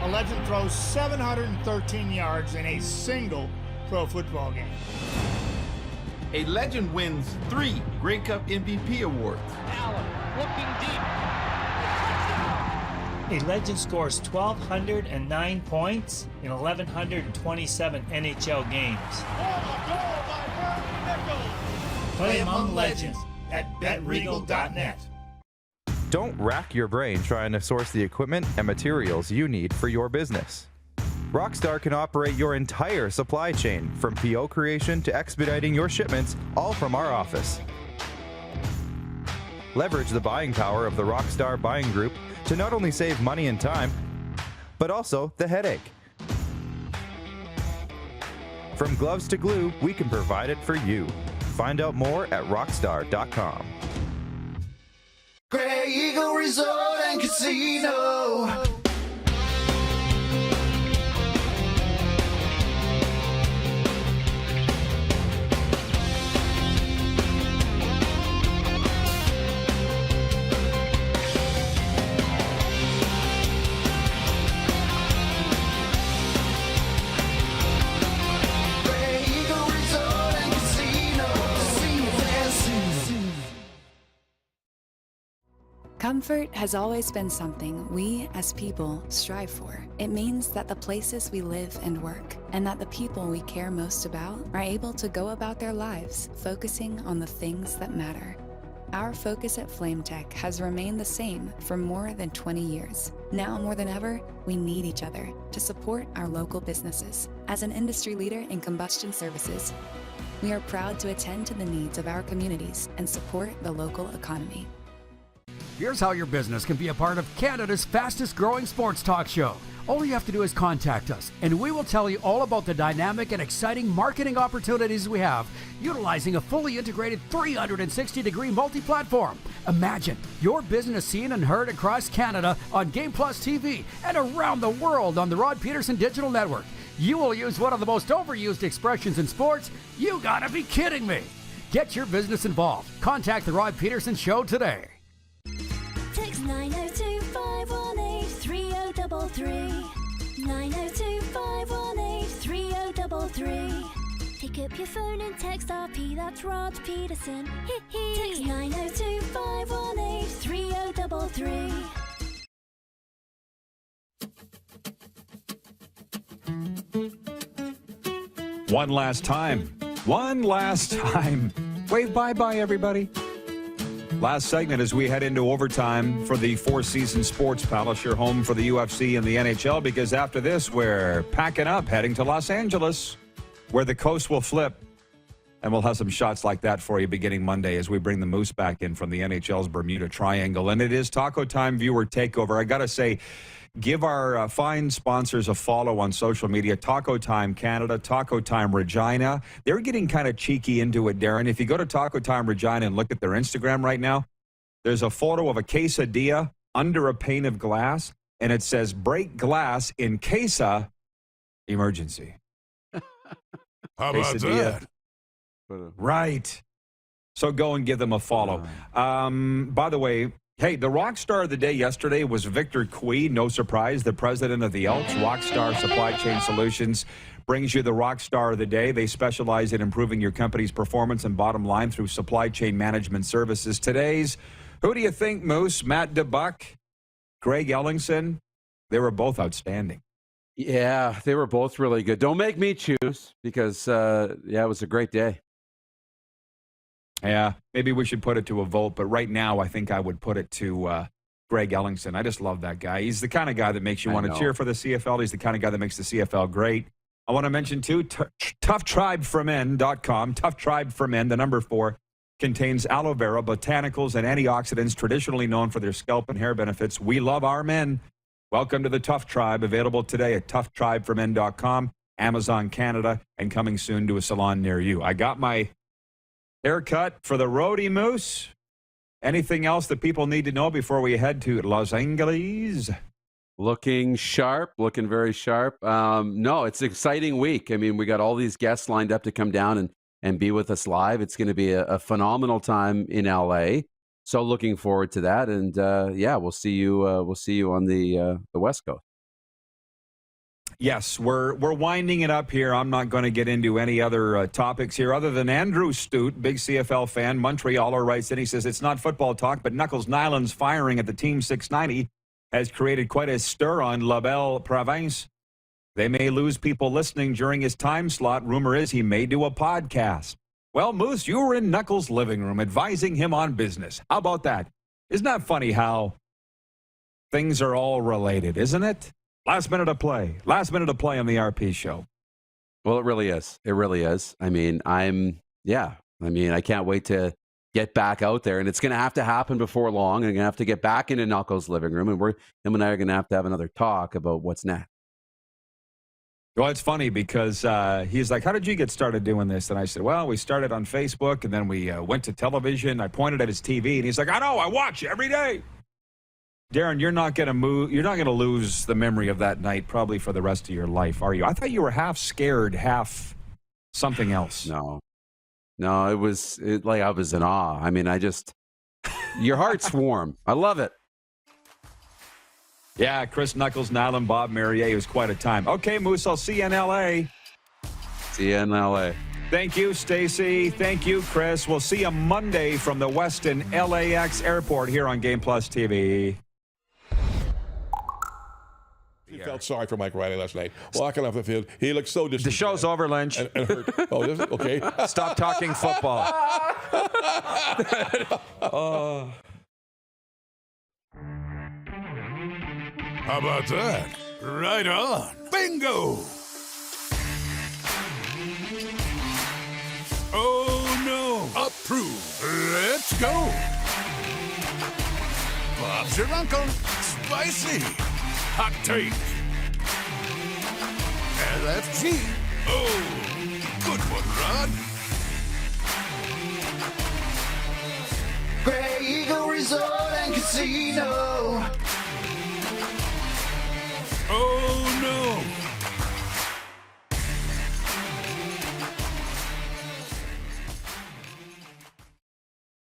11 throws 713 yards in a single pro football game. A legend wins 3 Grey Cup MVP awards. Allen looking deep. A legend scores 1,209 points in 1,127 NHL games. Play among legends at betregal.net. Don't rack your brain trying to source the equipment and materials you need for your business. Rockstar can operate your entire supply chain, from PO creation to expediting your shipments, all from our office. Leverage the buying power of the Rockstar buying group to not only save money and time, but also the headache. From gloves to glue, we can provide it for you. Find out more at rockstar.com. Grey Eagle Resort and Casino. Comfort has always been something we, as people, strive for. It means that the places we live and work, and that the people we care most about, are able to go about their lives focusing on the things that matter. Our focus at FlameTech has remained the same for more than 20 years. Now more than ever, we need each other to support our local businesses. As an industry leader in combustion services, we are proud to attend to the needs of our communities and support the local economy. Here's how your business can be a part of Canada's fastest growing sports talk show. All you have to do is contact us, and we will tell you all about the dynamic and exciting marketing opportunities we have, utilizing a fully integrated 360-degree multi-platform. Imagine your business seen and heard across Canada on Game Plus TV and around the world on the Rod Pedersen Digital Network. You will use one of the most overused expressions in sports. You gotta be kidding me. Get your business involved. Contact the Rod Pedersen Show today. Text 902-518-3033. 902-518-3033. Pick up your phone and text RP, that's Rod Pedersen. Text 902 518 3033. One last time. Wave bye-bye, everybody. Last segment as we head into overtime for the Four Seasons Sports Palace, your home for the UFC and the NHL, because after this, we're packing up, heading to Los Angeles, where the coast will flip. And we'll have some shots like that for you beginning Monday as we bring the Moose back in from the NHL's Bermuda Triangle. And it is Taco Time Viewer Takeover. I got to say, give our fine sponsors a follow on social media. Taco Time Canada, Taco Time Regina. They're getting kind of cheeky into it, Darren. If you go to Taco Time Regina and look at their Instagram right now, there's a photo of a quesadilla under a pane of glass, and it says, break glass in case of emergency. How about that? Right. So go and give them a follow. By the way, hey, the rock star of the day yesterday was Victor Cui. No surprise, the president of the Elks, Rockstar Supply Chain Solutions, brings you the rock star of the day. They specialize in improving your company's performance and bottom line through supply chain management services. Today's, who do you think, Moose? Matt DeBuck, Greg Ellingson? They were both outstanding. Yeah, they were both really good. Don't make me choose because, it was a great day. Yeah, maybe we should put it to a vote, but right now I think I would put it to Greg Ellingson. I just love that guy. He's the kind of guy that makes you want to cheer for the CFL. He's the kind of guy that makes the CFL great. I want to mention, too, toughtribeformen.com. Tough Tribe for Men, the number 4, contains aloe vera, botanicals, and antioxidants traditionally known for their scalp and hair benefits. We love our men. Welcome to the Tough Tribe, available today at toughtribeformen.com, Amazon Canada, and coming soon to a salon near you. I got my haircut for the roadie, Moose. Anything else that people need to know before we head to Los Angeles? Looking sharp, looking very sharp. No, it's an exciting week. I mean, we got all these guests lined up to come down and be with us live. It's going to be a phenomenal time in LA. So looking forward to that. And we'll see you on the West Coast. Yes, we're winding it up here. I'm not going to get into any other topics here other than Andrew Stute, big CFL fan, Montrealer, writes in. He says, it's not football talk, but Knuckles Nyland's firing at the Team 690 has created quite a stir on La Belle Province. They may lose people listening during his time slot. Rumor is he may do a podcast. Well, Moose, you were in Knuckles' living room advising him on business. How about that? Isn't that funny how things are all related, isn't it? Last minute of play on the RP show. Well, it really is. It really is. I mean, I can't wait to get back out there, and it's going to have to happen before long. I'm going to have to get back into Knuckles' living room, and him and I are going to have another talk about what's next. Well, it's funny because he's like, how did you get started doing this? And I said, well, we started on Facebook, and then we went to television. I pointed at his TV, and he's like, I know, I watch every day. Darren, you're not going to move. You're not going to lose the memory of that night probably for the rest of your life, are you? I thought you were half scared, half something else. No, it was like I was in awe. I mean, your heart's warm. I love it. Yeah, Chris Knuckles, Nyland, Bob Merrier. It was quite a time. Okay, Moose, I'll see you in L.A. See you in L.A. Thank you, Stacy. Thank you, Chris. We'll see you Monday from the Westin LAX Airport here on Game Plus TV. He felt sorry for Mike Riley last night. Walking off the field, he looked so disappointed. The show's over, Lynch. And hurt. Oh, is it? Okay. Stop talking football. How about that? Right on. Bingo! Oh, no. Approved. Let's go. Bob's your uncle. Spicy. Hot take. LFG. Oh, good one, Rod. Grey Eagle Resort and Casino.